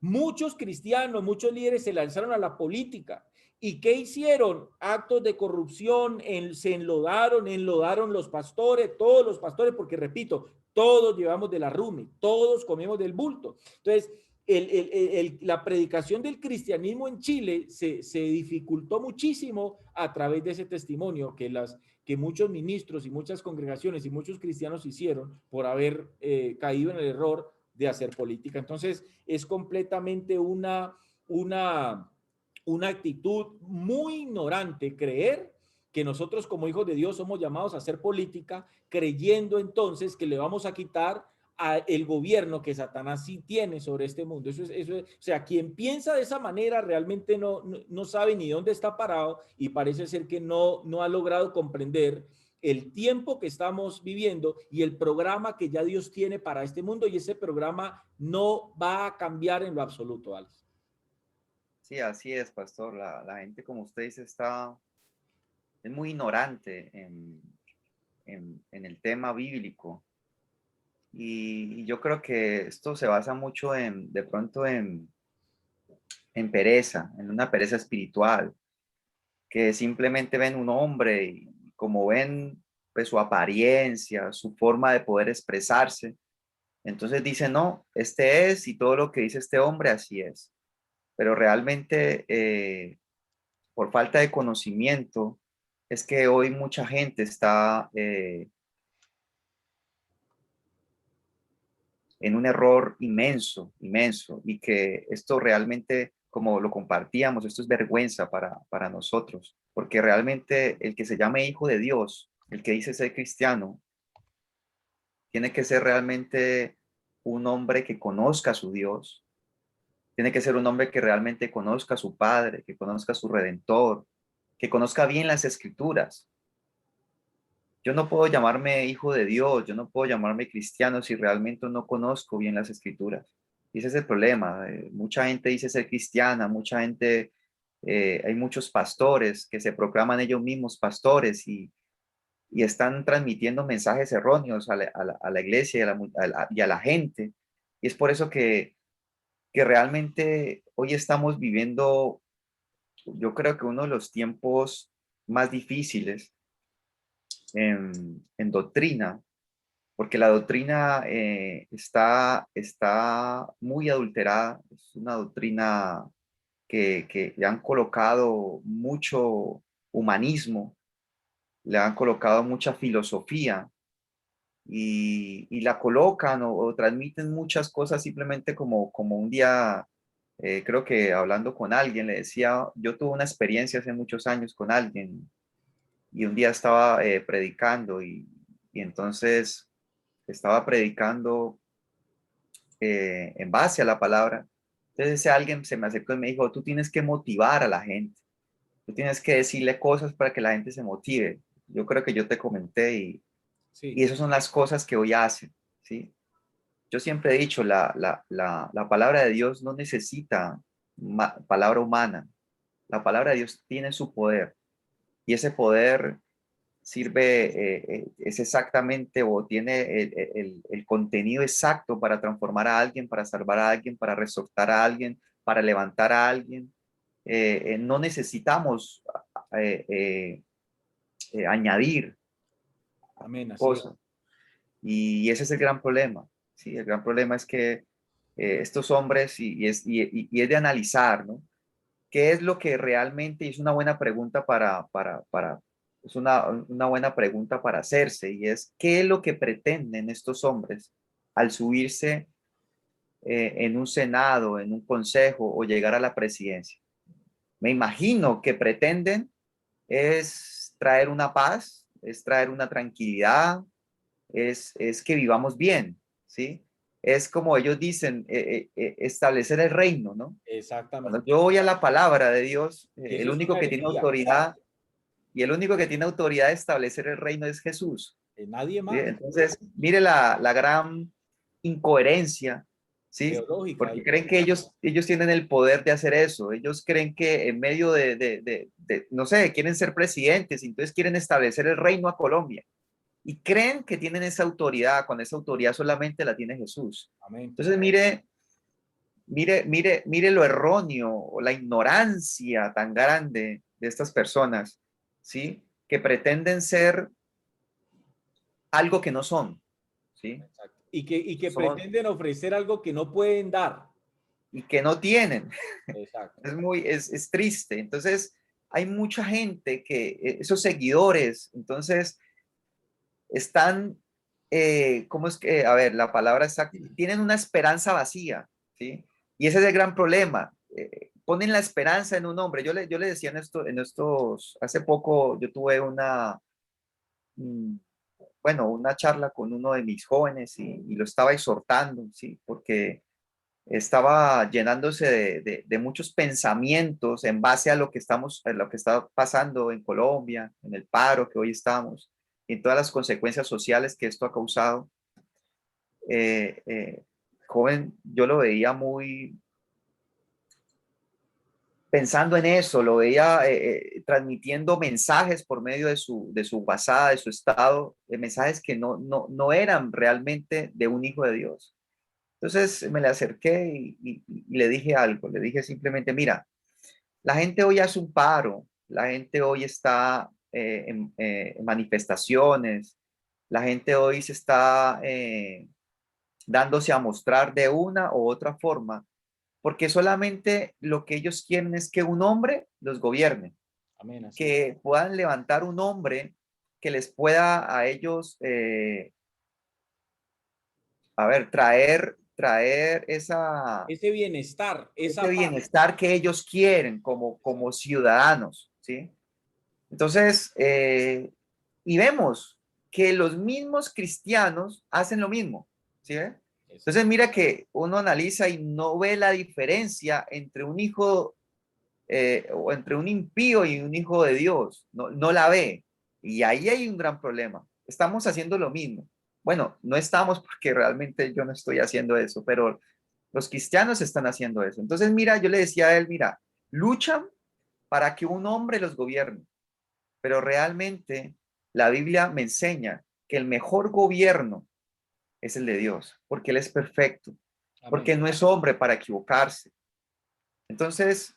Muchos cristianos, muchos líderes se lanzaron a la política. ¿Y qué hicieron? Actos de corrupción, se enlodaron los pastores, todos los pastores, porque repito, todos llevamos de la RUME, todos comemos del bulto. Entonces, la predicación del cristianismo en Chile se dificultó muchísimo a través de ese testimonio que muchos ministros y muchas congregaciones y muchos cristianos hicieron por haber caído en el error de hacer política. Entonces, es completamente una actitud muy ignorante creer que nosotros como hijos de Dios somos llamados a hacer política, creyendo entonces que le vamos a quitar el gobierno que Satanás sí tiene sobre este mundo. O sea, quien piensa de esa manera realmente no sabe ni dónde está parado, y parece ser que no ha logrado comprender el tiempo que estamos viviendo y el programa que ya Dios tiene para este mundo, y ese programa no va a cambiar en lo absoluto, Alex. Sí, así es, pastor. La gente, como usted dice, es muy ignorante en el tema bíblico. Y yo creo que esto se basa mucho de pronto en pereza, en una pereza espiritual, que simplemente ven un hombre y como ven pues su apariencia, su forma de poder expresarse, entonces dicen, no, este es y todo lo que dice este hombre así es. Pero realmente por falta de conocimiento es que hoy mucha gente está en un error inmenso, inmenso, y que esto realmente, como lo compartíamos, esto es vergüenza para nosotros, porque realmente el que se llame hijo de Dios, el que dice ser cristiano, tiene que ser realmente un hombre que conozca a su Dios, tiene que ser un hombre que realmente conozca a su Padre, que conozca a su Redentor, que conozca bien las escrituras. Yo no puedo llamarme hijo de Dios, yo no puedo llamarme cristiano si realmente no conozco bien las escrituras. Y ese es el problema. Mucha gente dice ser cristiana, mucha gente, hay muchos pastores que se proclaman ellos mismos pastores y están transmitiendo mensajes erróneos a la iglesia y a la gente. Y es por eso que realmente hoy estamos viviendo, yo creo que uno de los tiempos más difíciles en doctrina, porque la doctrina está muy adulterada, es una doctrina que le han colocado mucho humanismo, le han colocado mucha filosofía y la colocan o transmiten muchas cosas simplemente como un día, creo que hablando con alguien, le decía, yo tuve una experiencia hace muchos años con alguien y un día estaba predicando y entonces estaba predicando en base a la palabra. Entonces ese alguien se me acercó y me dijo, tú tienes que motivar a la gente, tú tienes que decirle cosas para que la gente se motive. Yo creo que yo te comenté y Sí, esas son las cosas que hoy hacen, ¿sí? Yo siempre he dicho, la palabra de Dios no necesita palabra humana. La palabra de Dios tiene su poder y ese poder sirve, es exactamente o tiene el contenido exacto para transformar a alguien, para salvar a alguien, para resucitar a alguien, para levantar a alguien. No necesitamos eh, eh, añadir amén, así es. cosas. Y ese es el gran problema. ¿Sí? El gran problema es que estos hombres, y es de analizar, ¿no? ¿Qué es lo que realmente es una buena pregunta es una buena pregunta para hacerse? Y es, ¿qué es lo que pretenden estos hombres al subirse en un senado, en un consejo o llegar a la presidencia? Me imagino que pretenden es traer una paz, es traer una tranquilidad, es que vivamos bien, ¿sí? Es como ellos dicen, establecer el reino, ¿no? Cuando Exactamente. yo voy a la palabra de Dios, Que el eso es único una que tiene herejía, autoridad y el único que tiene autoridad de establecer el reino es Jesús. nadie ¿Sí? más, Entonces, mire la gran incoherencia, ¿sí? teológica. Porque creen que ellos tienen el poder de hacer eso. Ellos creen que en medio no sé, quieren ser presidentes, y entonces quieren establecer el reino a Colombia. Y creen que tienen esa autoridad, cuando esa autoridad solamente la tiene Jesús. Amén. Entonces, mire lo erróneo o la ignorancia tan grande de estas personas, ¿sí? Que pretenden ser algo que no son, ¿sí? Exacto. Y que Son pretenden ofrecer algo que no pueden dar. y que no tienen. Exacto. Es triste. Entonces, hay mucha gente que, esos seguidores, entonces, están, ¿cómo es que? A ver, la palabra exacta, tienen una esperanza vacía, ¿sí? Y ese es el gran problema. Ponen la esperanza en un hombre. Yo le decía hace poco yo tuve mm, bueno, una charla con uno de mis jóvenes y lo estaba exhortando, ¿sí? Porque estaba llenándose de muchos pensamientos en base a lo que está pasando en Colombia, en el paro que hoy estamos, y en todas las consecuencias sociales que esto ha causado. Eh, eh, Joven, yo lo veía muy pensando en eso, lo veía transmitiendo mensajes por medio de su WhatsApp, de su estado, mensajes que no eran realmente de un hijo de Dios. Entonces me le acerqué y le dije algo, le dije simplemente, mira, la gente hoy hace un paro, la gente hoy está en manifestaciones, la gente hoy se está dándose a mostrar de una u otra forma, porque solamente lo que ellos quieren es que un hombre los gobierne, Amén, así es. que puedan levantar un hombre que les pueda a ellos, a ver, traer Ese bienestar, ese esa paz. bienestar que ellos quieren como ciudadanos, ¿sí? Entonces, y vemos que los mismos cristianos hacen lo mismo, ¿sí? Exacto. Entonces, mira que uno analiza y no ve la diferencia entre un hijo o entre un impío y un hijo de Dios, no la ve. Y ahí hay un gran problema. Estamos haciendo lo mismo. Bueno, no estamos porque realmente yo no estoy haciendo eso, pero los cristianos están haciendo eso. Entonces, mira, yo le decía a él, mira, luchan para que un hombre los gobierne, pero realmente la Biblia me enseña que el mejor gobierno es el de Dios, porque Él es perfecto, porque Amén. no es hombre para equivocarse. Entonces,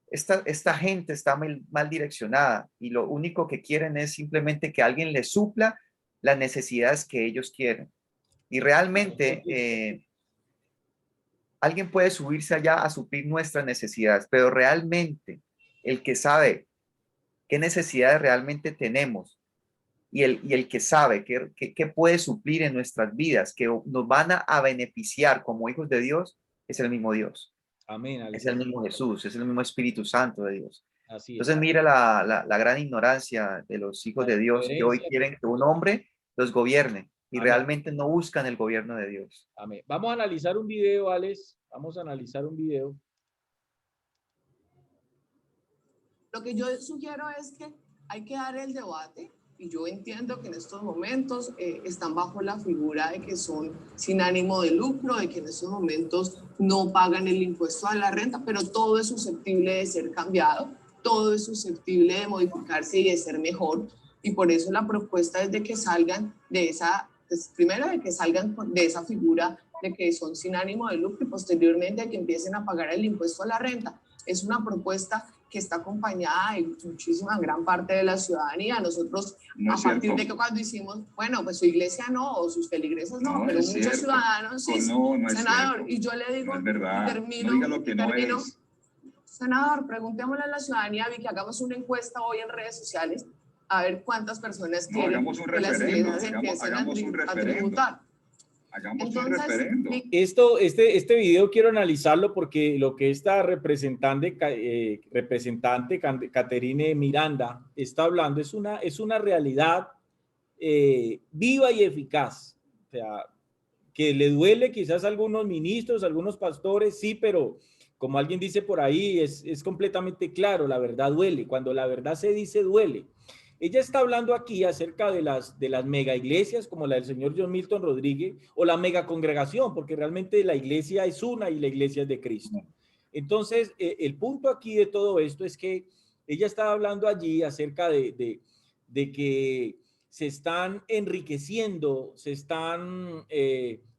esta gente está mal direccionada y lo único que quieren es simplemente que alguien les supla las necesidades que ellos quieren. Y realmente alguien puede subirse allá a suplir nuestras necesidades, pero realmente el que sabe qué necesidades realmente tenemos y el que sabe qué puede suplir en nuestras vidas, que nos van a beneficiar como hijos de Dios, es el mismo Dios, Amén. es el Aleluya. mismo Jesús, es el mismo Espíritu Santo de Dios. Así Entonces es. mira la gran ignorancia de los hijos La de Dios que hoy incoherencia que quieren que un hombre los gobierne y Amén. realmente no buscan el gobierno de Dios. Amén. Vamos a analizar un video, Alex. Vamos a analizar un video. Lo que yo sugiero es que hay que dar el debate, y yo entiendo que en estos momentos están bajo la figura de que son sin ánimo de lucro, de que en estos momentos no pagan el impuesto a la renta, pero todo es susceptible de ser cambiado, todo es susceptible de modificarse y de ser mejor, y por eso la propuesta es de que salgan de esa, primero de que salgan de esa figura de que son sin ánimo de lucro y posteriormente de que empiecen a pagar el impuesto a la renta. Es una propuesta que está acompañada de muchísima gran parte de la ciudadanía. Nosotros, no a partir de que cuando hicimos, bueno, pues su iglesia no, o sus feligreses no, pero muchos cierto. Ciudadanos sí. No senador, y yo le digo, no es verdad. Termino, no diga lo que no es. Senador, preguntémosle a la ciudadanía, vi que hagamos una encuesta hoy en redes sociales, a ver cuántas personas quieren que las iglesias empiecen a tributar. Hagamos un referendo. Este video quiero analizarlo porque lo que esta representante Caterine Miranda está hablando es una realidad viva y eficaz. O sea, que le duele quizás a algunos ministros, a algunos pastores, sí, pero como alguien dice por ahí, es completamente claro, la verdad duele. Cuando la verdad se dice, duele. Ella está hablando aquí acerca de las mega iglesias como la del señor John Milton Rodríguez o la mega congregación, porque realmente la iglesia es una y la iglesia es de Cristo. Entonces, el punto aquí de todo esto es que ella está hablando allí acerca de que se están enriqueciendo, se están...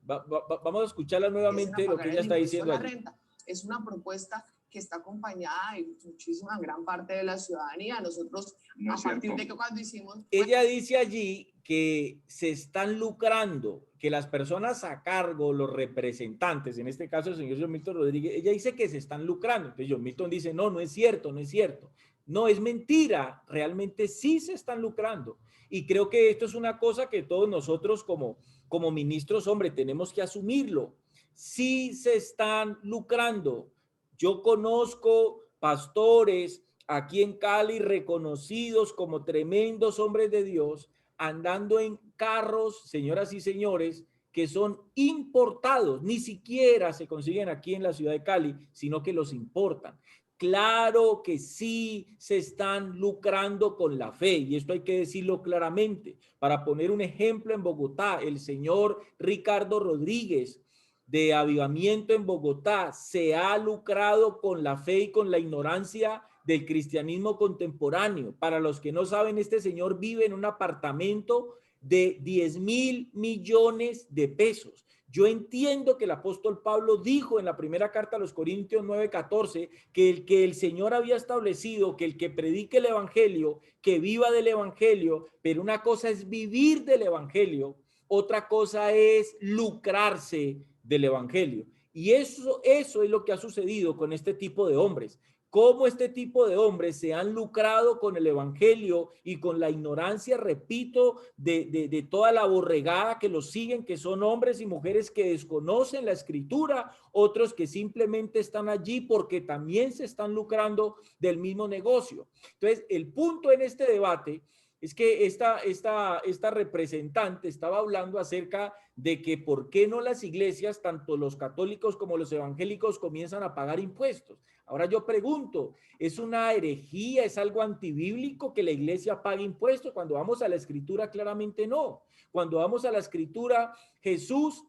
vamos a escucharla nuevamente lo que ella está diciendo allí. Es una propuesta que está acompañada de muchísima gran parte de la ciudadanía. Nosotros, no a partir de que cuando hicimos... Ella dice allí que se están lucrando, que las personas a cargo, los representantes, en este caso el señor John Milton Rodríguez, ella dice que se están lucrando. Entonces John Milton dice, no, no es cierto, no es cierto. No, es mentira, realmente sí se están lucrando. Y creo que esto es una cosa que todos nosotros como ministros, hombre, tenemos que asumirlo. Sí se están lucrando. Yo conozco pastores aquí en Cali reconocidos como tremendos hombres de Dios, andando en carros, señoras y señores, que son importados, ni siquiera se consiguen aquí en la ciudad de Cali, sino que los importan. Claro que sí se están lucrando con la fe, y esto hay que decirlo claramente. Para poner un ejemplo, en Bogotá, el señor Ricardo Rodríguez, de Avivamiento en Bogotá, se ha lucrado con la fe y con la ignorancia del cristianismo contemporáneo. Para los que no saben, este señor vive en un apartamento de 10.000 millones de pesos. Yo entiendo que el apóstol Pablo dijo en la primera carta a los Corintios 9:14 que el Señor había establecido que el que predique el evangelio, que viva del evangelio, pero una cosa es vivir del evangelio, otra cosa es lucrarse del evangelio. Y eso es lo que ha sucedido con este tipo de hombres. Cómo este tipo de hombres se han lucrado con el evangelio y con la ignorancia, repito, de toda la borregada que los siguen, que son hombres y mujeres que desconocen la escritura, otros que simplemente están allí porque también se están lucrando del mismo negocio. Entonces, el punto en este debate es que esta representante estaba hablando acerca de que por qué no las iglesias, tanto los católicos como los evangélicos, comienzan a pagar impuestos. Ahora yo pregunto, ¿es una herejía, es algo antibíblico que la iglesia pague impuestos? Cuando vamos a la escritura, claramente no. Cuando vamos a la escritura, Jesús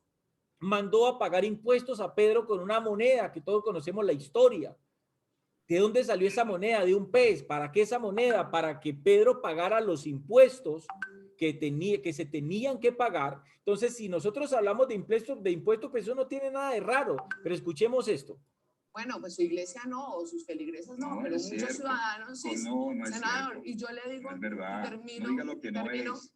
mandó a pagar impuestos a Pedro con una moneda, que todos conocemos la historia. ¿De dónde salió esa moneda? De un pez. ¿Para qué esa moneda? Para que Pedro pagara los impuestos que se tenían que pagar. Entonces, si nosotros hablamos de impuestos, pues eso no tiene nada de raro. Pero escuchemos esto. Bueno, pues su iglesia no, o sus feligreses no, pero muchos ciudadanos sí. No, senador, y yo le digo, no es verdad. termino, no diga lo que no es.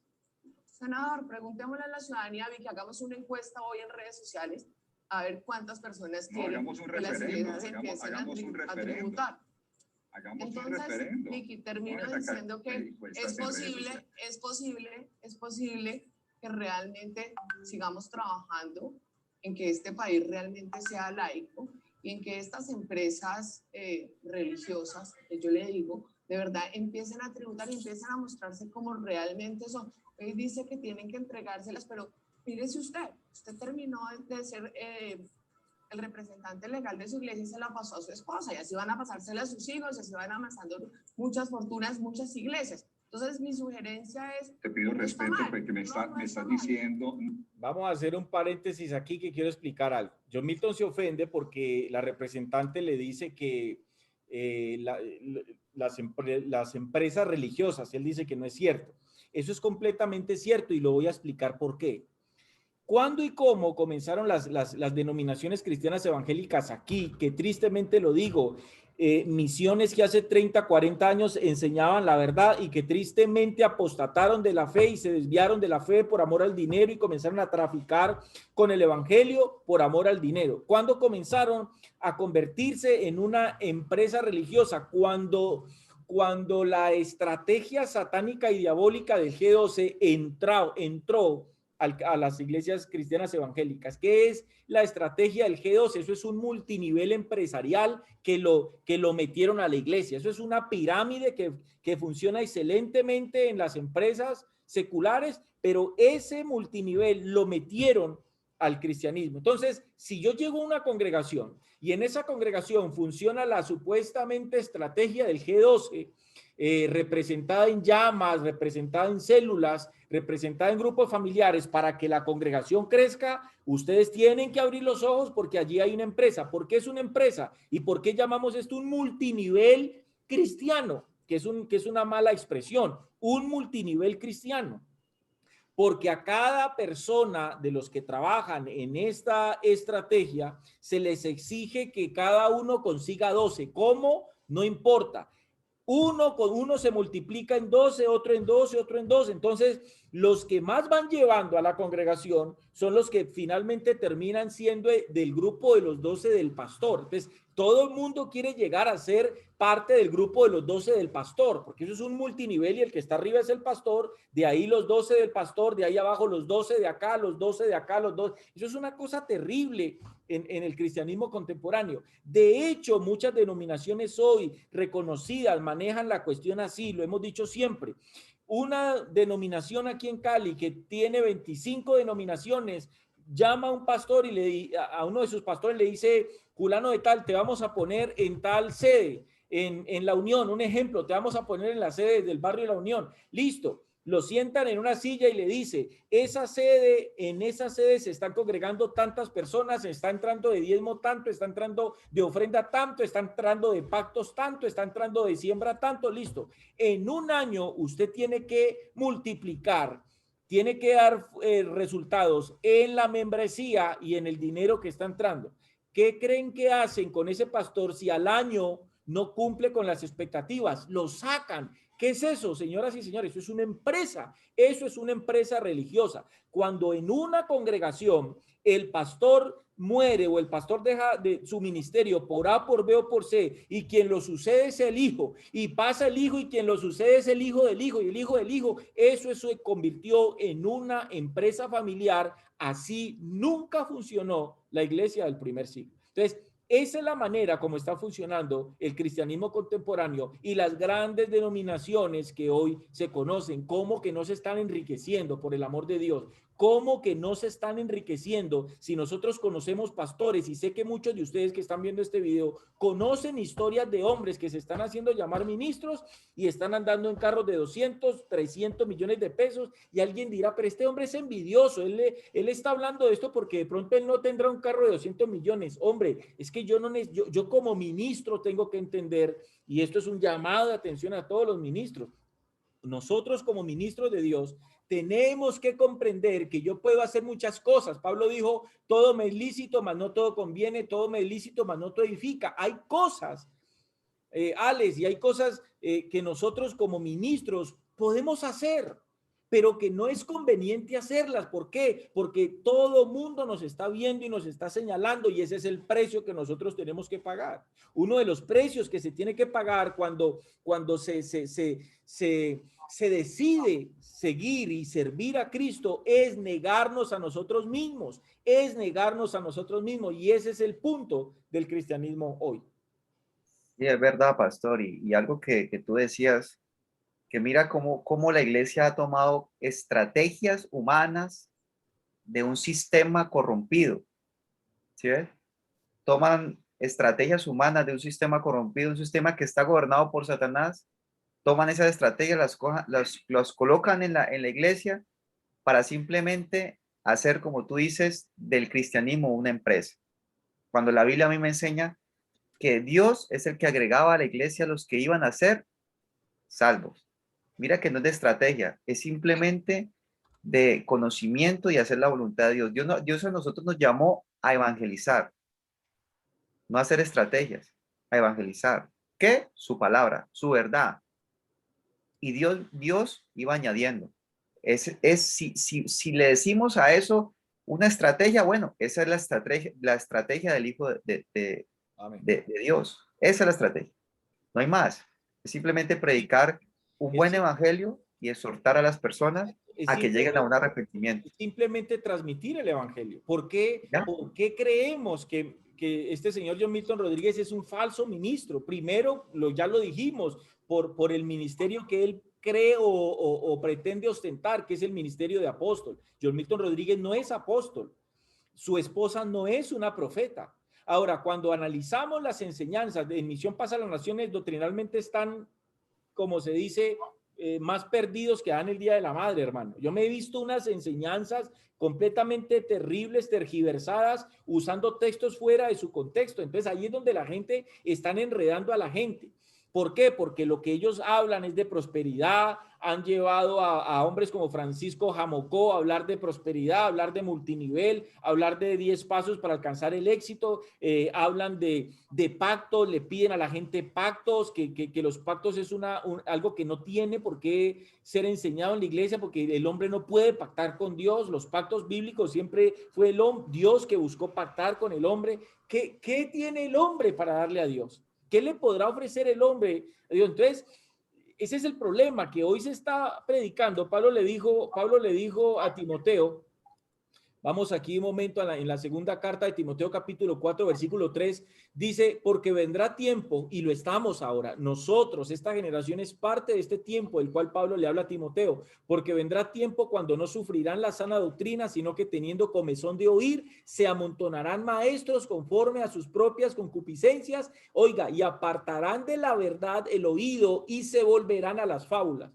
Senador, preguntémosle a la ciudadanía, que hagamos una encuesta hoy en redes sociales, a ver cuántas personas quieren que las iglesias empiecen a tributar. Entonces, Vicky, termino diciendo que es posible que realmente sigamos trabajando en que este país realmente sea laico y en que estas empresas religiosas, que yo le digo, de verdad empiecen a tributar y empiecen a mostrarse como realmente son. Él dice que tienen que entregárselas, pero mírese usted terminó de ser el representante legal de su iglesia y se la pasó a su esposa, y así van a pasársela a sus hijos, y así van amasando muchas fortunas, muchas iglesias. Entonces, mi sugerencia es... Te pido respeto porque me estás diciendo... Vamos a hacer un paréntesis aquí que quiero explicar algo. John Milton se ofende porque la representante le dice que las empresas religiosas, él dice que no es cierto. Eso es completamente cierto y lo voy a explicar por qué. ¿Cuándo y cómo comenzaron las denominaciones cristianas evangélicas aquí? Que tristemente lo digo, misiones que hace 30, 40 años enseñaban la verdad y que tristemente apostataron de la fe y se desviaron de la fe por amor al dinero y comenzaron a traficar con el evangelio por amor al dinero. ¿Cuándo comenzaron a convertirse en una empresa religiosa? Cuando la estrategia satánica y diabólica del G12 entró a las iglesias cristianas evangélicas. ¿Qué es la estrategia del G12? Eso es un multinivel empresarial que lo metieron a la iglesia. Eso es una pirámide que funciona excelentemente en las empresas seculares, pero ese multinivel lo metieron al cristianismo. Entonces, si yo llego a una congregación y en esa congregación funciona la supuestamente estrategia del G12, representada en llamas, representada en células, representada en grupos familiares para que la congregación crezca, ustedes tienen que abrir los ojos porque allí hay una empresa. ¿Por qué es una empresa? ¿Y por qué llamamos esto un multinivel cristiano? Que es una mala expresión, un multinivel cristiano. Porque a cada persona de los que trabajan en esta estrategia se les exige que cada uno consiga 12. ¿Cómo? No importa. Uno con uno se multiplica en 12, otro en 12, otro en 12. Entonces, los que más van llevando a la congregación son los que finalmente terminan siendo del grupo de los 12 del pastor. Entonces, todo el mundo quiere llegar a ser parte del grupo de los 12 del pastor, porque eso es un multinivel y el que está arriba es el pastor, de ahí los 12 del pastor, de ahí abajo los 12 de acá, los 12 de acá, los 12. Eso es una cosa terrible en el cristianismo contemporáneo. De hecho, muchas denominaciones hoy reconocidas manejan la cuestión así, lo hemos dicho siempre. Una denominación aquí en Cali que tiene 25 denominaciones, llama a un pastor y a uno de sus pastores le dice, fulano de tal, te vamos a poner en tal sede, en La Unión, un ejemplo, te vamos a poner en la sede del barrio de La Unión. Listo. Lo sientan en una silla y le dice, en esa sede se están congregando tantas personas, está entrando de diezmo tanto, está entrando de ofrenda tanto, está entrando de pactos tanto, está entrando de siembra tanto, listo. En un año usted tiene que multiplicar, tiene que dar resultados en la membresía y en el dinero que está entrando. ¿Qué creen que hacen con ese pastor si al año no cumple con las expectativas? Lo sacan. ¿Qué es eso, señoras y señores? Eso es una empresa religiosa. Cuando en una congregación el pastor muere o el pastor deja de su ministerio por A, por B o por C, y quien lo sucede es el hijo, y pasa el hijo y quien lo sucede es el hijo del hijo y el hijo del hijo, eso se convirtió en una empresa familiar. Así nunca funcionó la iglesia del primer siglo. Entonces, Esa es la manera como está funcionando el cristianismo contemporáneo y las grandes denominaciones que hoy se conocen, cómo que no se están enriqueciendo, por el amor de Dios. ¿Cómo que no se están enriqueciendo si nosotros conocemos pastores? Y sé que muchos de ustedes que están viendo este video conocen historias de hombres que se están haciendo llamar ministros y están andando en carros de 200, 300 millones de pesos, y alguien dirá, pero este hombre es envidioso, él está hablando de esto porque de pronto él no tendrá un carro de 200 millones. Hombre, es que yo como ministro tengo que entender, y esto es un llamado de atención a todos los ministros, nosotros como ministros de Dios tenemos que comprender que yo puedo hacer muchas cosas. Pablo dijo, todo me es lícito, mas no todo conviene, todo me es lícito, mas no todo edifica. Hay cosas, Alex, y hay cosas que nosotros como ministros podemos hacer, pero que no es conveniente hacerlas. ¿Por qué? Porque todo mundo nos está viendo y nos está señalando, y ese es el precio que nosotros tenemos que pagar. Uno de los precios que se tiene que pagar cuando se decide seguir y servir a Cristo es negarnos a nosotros mismos, y ese es el punto del cristianismo hoy. Sí, es verdad, pastor, y algo que tú decías, que mira cómo la iglesia ha tomado estrategias humanas de un sistema corrompido, ¿sí ves? Toman estrategias humanas de un sistema corrompido, un sistema que está gobernado por Satanás, toman esas estrategias, las colocan en la iglesia para simplemente hacer, como tú dices, del cristianismo una empresa. Cuando la Biblia a mí me enseña que Dios es el que agregaba a la iglesia a los que iban a ser salvos. Mira que no es de estrategia, es simplemente de conocimiento y hacer la voluntad de Dios. Dios a nosotros nos llamó a evangelizar, no a hacer estrategias, a evangelizar. ¿Qué? Su palabra, su verdad. Y Dios iba añadiendo. Si le decimos a eso una estrategia, bueno, esa es la estrategia del Hijo de Dios. Esa es la estrategia. No hay más. Es simplemente predicar un buen evangelio y exhortar a las personas a que lleguen a un arrepentimiento. Simplemente transmitir el evangelio. ¿Por qué creemos que este señor John Milton Rodríguez es un falso ministro? Primero, ya lo dijimos, por el ministerio que él cree o pretende ostentar, que es el ministerio de apóstol. John Milton Rodríguez no es apóstol. Su esposa no es una profeta. Ahora, cuando analizamos las enseñanzas de Misión Paz a las Naciones, doctrinalmente están, como se dice, más perdidos que dan el Día de la Madre, hermano. Yo me he visto unas enseñanzas completamente terribles, tergiversadas, usando textos fuera de su contexto. Entonces ahí es donde la gente están enredando a la gente. ¿Por qué? Porque lo que ellos hablan es de prosperidad. Han llevado a hombres como Francisco Jamocó a hablar de prosperidad, hablar de multinivel, hablar de 10 pasos para alcanzar el éxito. Hablan de pactos, le piden a la gente pactos, que los pactos es algo que no tiene por qué ser enseñado en la iglesia, porque el hombre no puede pactar con Dios. Los pactos bíblicos siempre fue Dios que buscó pactar con el hombre. ¿Qué tiene el hombre para darle a Dios? ¿Qué le podrá ofrecer el hombre? Entonces, ese es el problema que hoy se está predicando. Pablo le dijo a Timoteo, vamos aquí un momento en la segunda carta de Timoteo capítulo 4 versículo 3, dice, porque vendrá tiempo, y lo estamos ahora, nosotros, esta generación es parte de este tiempo del cual Pablo le habla a Timoteo, porque vendrá tiempo cuando no sufrirán la sana doctrina, sino que teniendo comezón de oír, se amontonarán maestros conforme a sus propias concupiscencias, oiga, y apartarán de la verdad el oído y se volverán a las fábulas.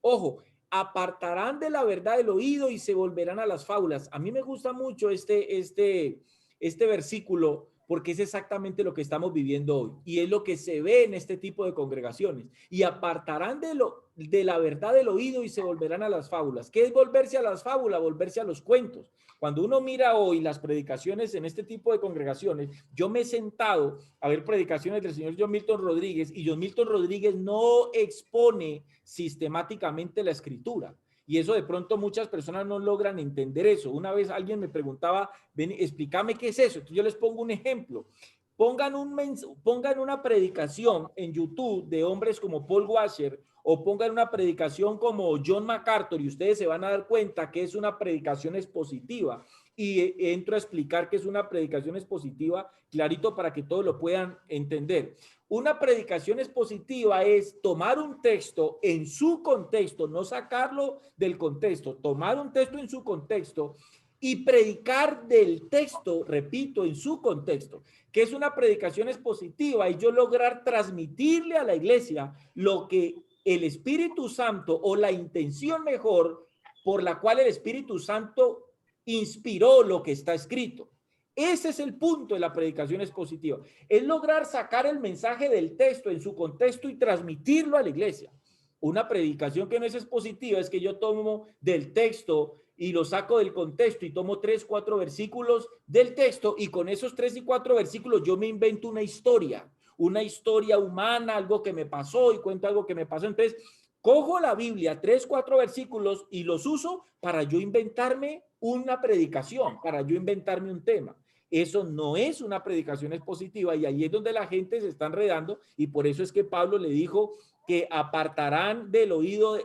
Ojo, apartarán de la verdad el oído y se volverán a las fábulas. A mí me gusta mucho este versículo porque es exactamente lo que estamos viviendo hoy y es lo que se ve en este tipo de congregaciones. Y apartarán de la verdad el oído y se volverán a las fábulas. ¿Qué es volverse a las fábulas? Volverse a los cuentos. Cuando uno mira hoy las predicaciones en este tipo de congregaciones, yo me he sentado a ver predicaciones del señor John Milton Rodríguez y John Milton Rodríguez no expone sistemáticamente la escritura. Y eso de pronto muchas personas no logran entender eso. Una vez alguien me preguntaba, ven, explícame qué es eso. Entonces yo les pongo un ejemplo. Pongan una predicación en YouTube de hombres como Paul Washer o pongan una predicación como John MacArthur y ustedes se van a dar cuenta que es una predicación expositiva y entro a explicar qué es una predicación expositiva, clarito para que todos lo puedan entender. Una predicación expositiva es tomar un texto en su contexto, no sacarlo del contexto, tomar un texto en su contexto y predicar del texto, repito, en su contexto, que es una predicación expositiva, y yo lograr transmitirle a la iglesia lo que el Espíritu Santo, o la intención mejor por la cual el Espíritu Santo inspiró lo que está escrito. Ese es el punto de la predicación expositiva, es lograr sacar el mensaje del texto en su contexto y transmitirlo a la iglesia. Una predicación que no es expositiva es que yo tomo del texto y lo saco del contexto y tomo 3, 4 versículos del texto, y con esos 3 y 4 versículos yo me invento una historia humana, algo que me pasó, y cuento algo que me pasó. Entonces, cojo la Biblia, 3, 4 versículos, y los uso para yo inventarme una predicación, para yo inventarme un tema. Eso no es una predicación expositiva, y ahí es donde la gente se está enredando, y por eso es que Pablo le dijo que apartarán el oído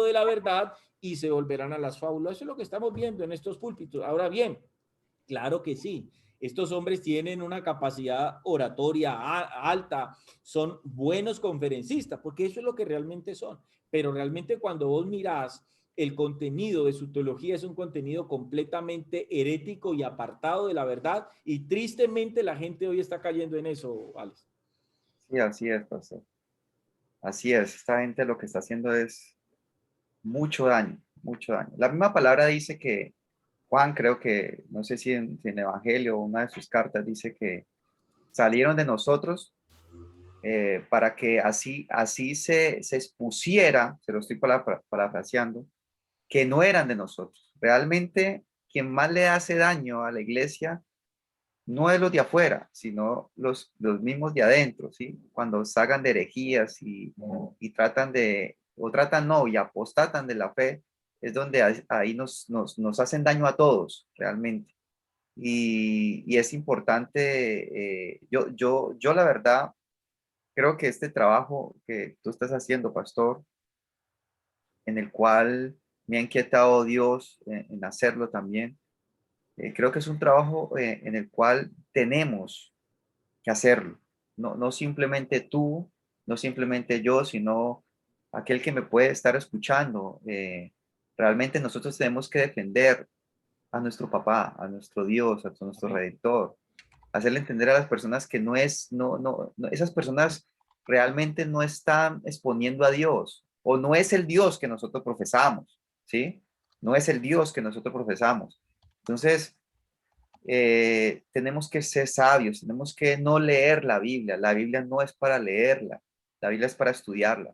de la verdad y se volverán a las fábulas. Eso es lo que estamos viendo en estos púlpitos. Ahora bien, claro que sí, estos hombres tienen una capacidad oratoria alta, son buenos conferencistas, porque eso es lo que realmente son. Pero realmente cuando vos mirás el contenido de su teología, es un contenido completamente herético y apartado de la verdad, y tristemente la gente hoy está cayendo en eso, Alex. Sí, así es, pastor. Así es, esta gente lo que está haciendo es mucho daño, mucho daño. La misma palabra dice que Juan, creo que, no sé si en Evangelio o una de sus cartas, dice que salieron de nosotros para que así se expusiera, se lo estoy parafraseando, que no eran de nosotros. Realmente, quien más le hace daño a la iglesia no es los de afuera, sino los mismos de adentro, ¿sí? Cuando salgan de herejías y tratan no, y apostatan de la fe, es donde ahí nos hacen daño a todos, realmente. Y es importante, yo la verdad, creo que este trabajo que tú estás haciendo, pastor, en el cual me ha inquietado Dios en hacerlo también, creo que es un trabajo en el cual tenemos que hacerlo. No simplemente tú, no simplemente yo, sino aquel que me puede estar escuchando. Realmente nosotros tenemos que defender a nuestro papá, a nuestro Dios, a nuestro Redentor, hacerle entender a las personas que esas personas realmente no están exponiendo a Dios, o no es el Dios que nosotros profesamos, ¿sí? No es el Dios que nosotros profesamos. Entonces, tenemos que ser sabios, tenemos que no leer la Biblia no es para leerla, la Biblia es para estudiarla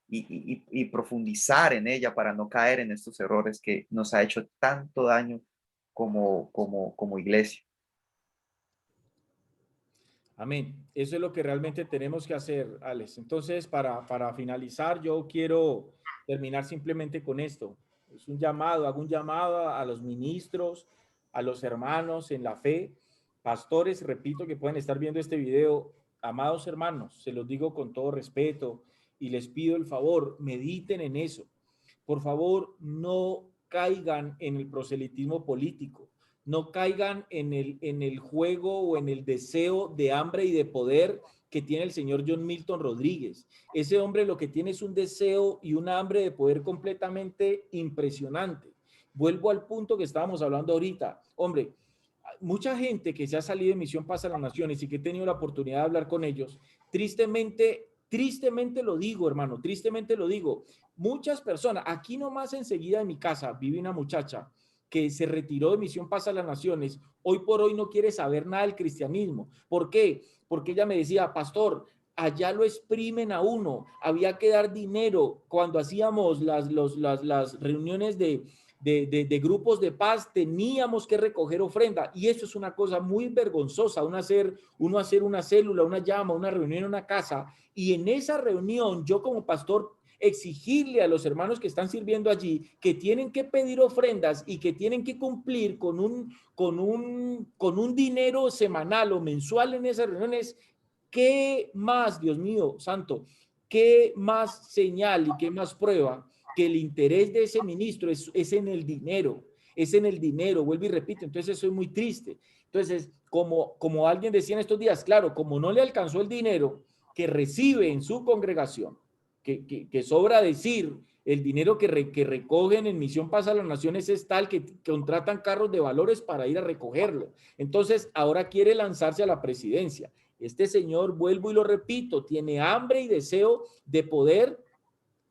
y profundizar en ella para no caer en estos errores que nos ha hecho tanto daño como iglesia. Amén. Eso es lo que realmente tenemos que hacer, Alex. Entonces, para finalizar, yo quiero terminar simplemente con esto. Es un llamado, hago un llamado a los ministros, a los hermanos en la fe, pastores, repito, que pueden estar viendo este video. Amados hermanos, se los digo con todo respeto y les pido el favor, mediten en eso. Por favor, no caigan en el proselitismo político, no caigan en el juego o en el deseo de hambre y de poder que tiene el señor John Milton Rodríguez. Ese hombre lo que tiene es un deseo y una hambre de poder completamente impresionante. Vuelvo al punto que estábamos hablando ahorita. Hombre, mucha gente que se ha salido de Misión Paz a las Naciones y que he tenido la oportunidad de hablar con ellos, tristemente lo digo, hermano, tristemente lo digo. Muchas personas, aquí nomás enseguida de mi casa, vive una muchacha que se retiró de Misión Paz a las Naciones, hoy por hoy no quiere saber nada del cristianismo. ¿Por qué? Porque ella me decía, pastor, allá lo exprimen a uno, había que dar dinero. Cuando hacíamos las reuniones de grupos de paz, teníamos que recoger ofrenda, y eso es una cosa muy vergonzosa, uno hacer una célula, una llama, una reunión en una casa, y en esa reunión yo como pastor exigirle a los hermanos que están sirviendo allí que tienen que pedir ofrendas y que tienen que cumplir con un dinero semanal o mensual en esas reuniones. ¿Qué más, Dios mío santo, qué más señal y qué más prueba que el interés de ese ministro es en el dinero? es en el dinero, vuelvo y repito, entonces soy muy triste. Entonces, como alguien decía en estos días, claro, como no le alcanzó el dinero que recibe en su congregación, que sobra decir, el dinero que recogen en Misión Paz a las Naciones es tal que contratan carros de valores para ir a recogerlo. Entonces, ahora quiere lanzarse a la presidencia. Este señor, vuelvo y lo repito, tiene hambre y deseo de poder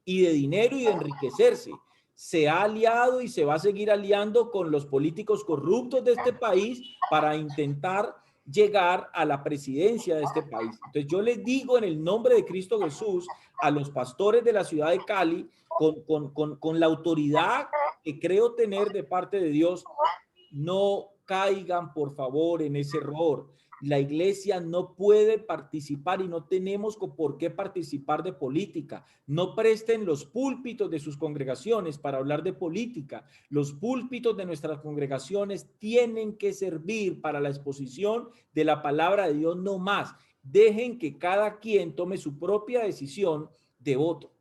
y de dinero y de enriquecerse. Se ha aliado y se va a seguir aliando con los políticos corruptos de este país para intentar llegar a la presidencia de este país. Entonces yo les digo en el nombre de Cristo Jesús a los pastores de la ciudad de Cali, con la autoridad que creo tener de parte de Dios, no caigan por favor en ese error. La iglesia no puede participar y no tenemos por qué participar de política. No presten los púlpitos de sus congregaciones para hablar de política. Los púlpitos de nuestras congregaciones tienen que servir para la exposición de la palabra de Dios, no más. Dejen que cada quien tome su propia decisión de voto.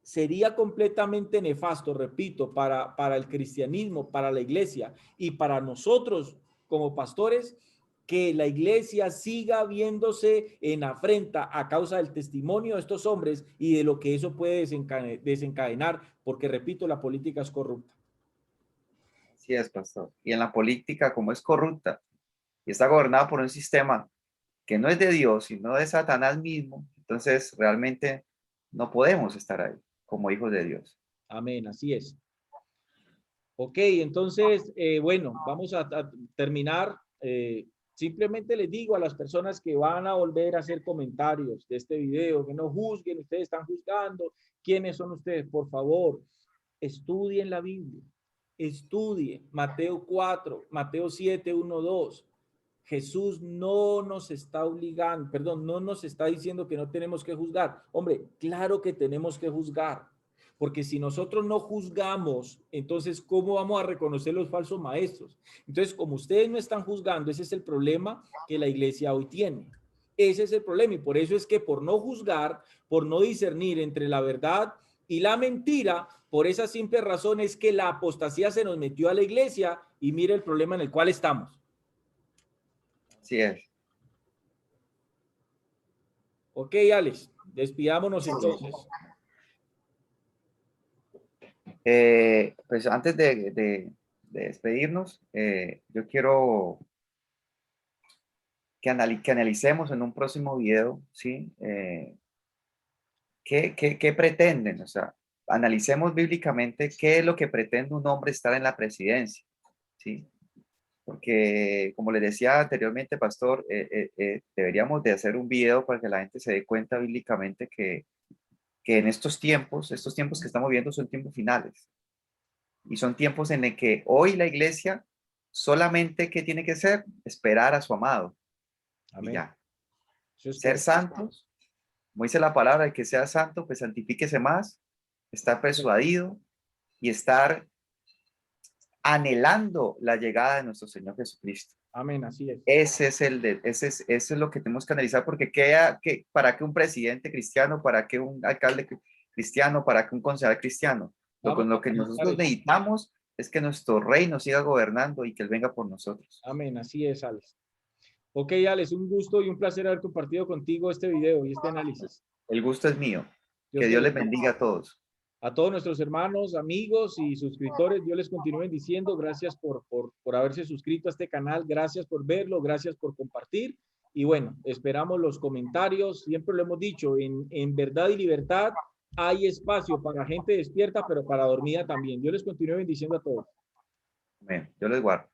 Sería completamente nefasto, repito, para el cristianismo, para la iglesia y para nosotros como pastores, que la iglesia siga viéndose en afrenta a causa del testimonio de estos hombres y de lo que eso puede desencadenar, porque repito, la política es corrupta. Así es, pastor. Y en la política, como es corrupta y está gobernada por un sistema que no es de Dios, sino de Satanás mismo, entonces realmente no podemos estar ahí como hijos de Dios. Amén, así es. Ok, entonces, bueno, vamos a terminar. Simplemente les digo a las personas que van a volver a hacer comentarios de este video, que no juzguen, ustedes están juzgando. ¿Quiénes son ustedes? Por favor, estudien la Biblia, estudien Mateo 4, Mateo 7, 1, 2. Jesús no nos está obligando, perdón, no nos está diciendo que no tenemos que juzgar. Hombre, claro que tenemos que juzgar, porque si nosotros no juzgamos, entonces, ¿cómo vamos a reconocer los falsos maestros? Entonces, como ustedes no están juzgando, ese es el problema que la iglesia hoy tiene. Ese es el problema y por eso es que por no juzgar, por no discernir entre la verdad y la mentira, por esa simple razón es que la apostasía se nos metió a la iglesia y mire el problema en el cual estamos. Así es. Ok, Alex, despidámonos entonces. Pues antes de despedirnos, yo quiero que analicemos en un próximo video, ¿sí? ¿Qué pretenden? O sea, analicemos bíblicamente qué es lo que pretende un hombre estar en la presidencia, ¿sí? Porque, como les decía anteriormente, pastor, deberíamos de hacer un video para que la gente se dé cuenta bíblicamente que en estos tiempos que estamos viendo son tiempos finales. Y son tiempos en el que hoy la iglesia solamente, ¿qué tiene que hacer? Esperar a su amado. Amén. Y ya. Es Ser santos, como dice la palabra, el que sea santo, pues santifíquese más, estar persuadido y estar anhelando la llegada de nuestro Señor Jesucristo. Amén, así es. Ese es lo que tenemos que analizar, porque para que un presidente cristiano, para que un alcalde cristiano, para que un concejal cristiano, lo que nosotros necesitamos es que nuestro rey nos siga gobernando y que Él venga por nosotros. Amén, así es, Alex. Ok, Alex, un gusto y un placer haber compartido contigo este video y este análisis. El gusto es mío. Que Dios les bendiga a todos. A todos nuestros hermanos, amigos y suscriptores, Dios les continúe bendiciendo. Gracias por haberse suscrito a este canal. Gracias por verlo. Gracias por compartir. Y bueno, esperamos los comentarios. Siempre lo hemos dicho, en verdad y libertad hay espacio para gente despierta, pero para dormida también. Dios les continúe bendiciendo a todos. Amén. Dios les guarde.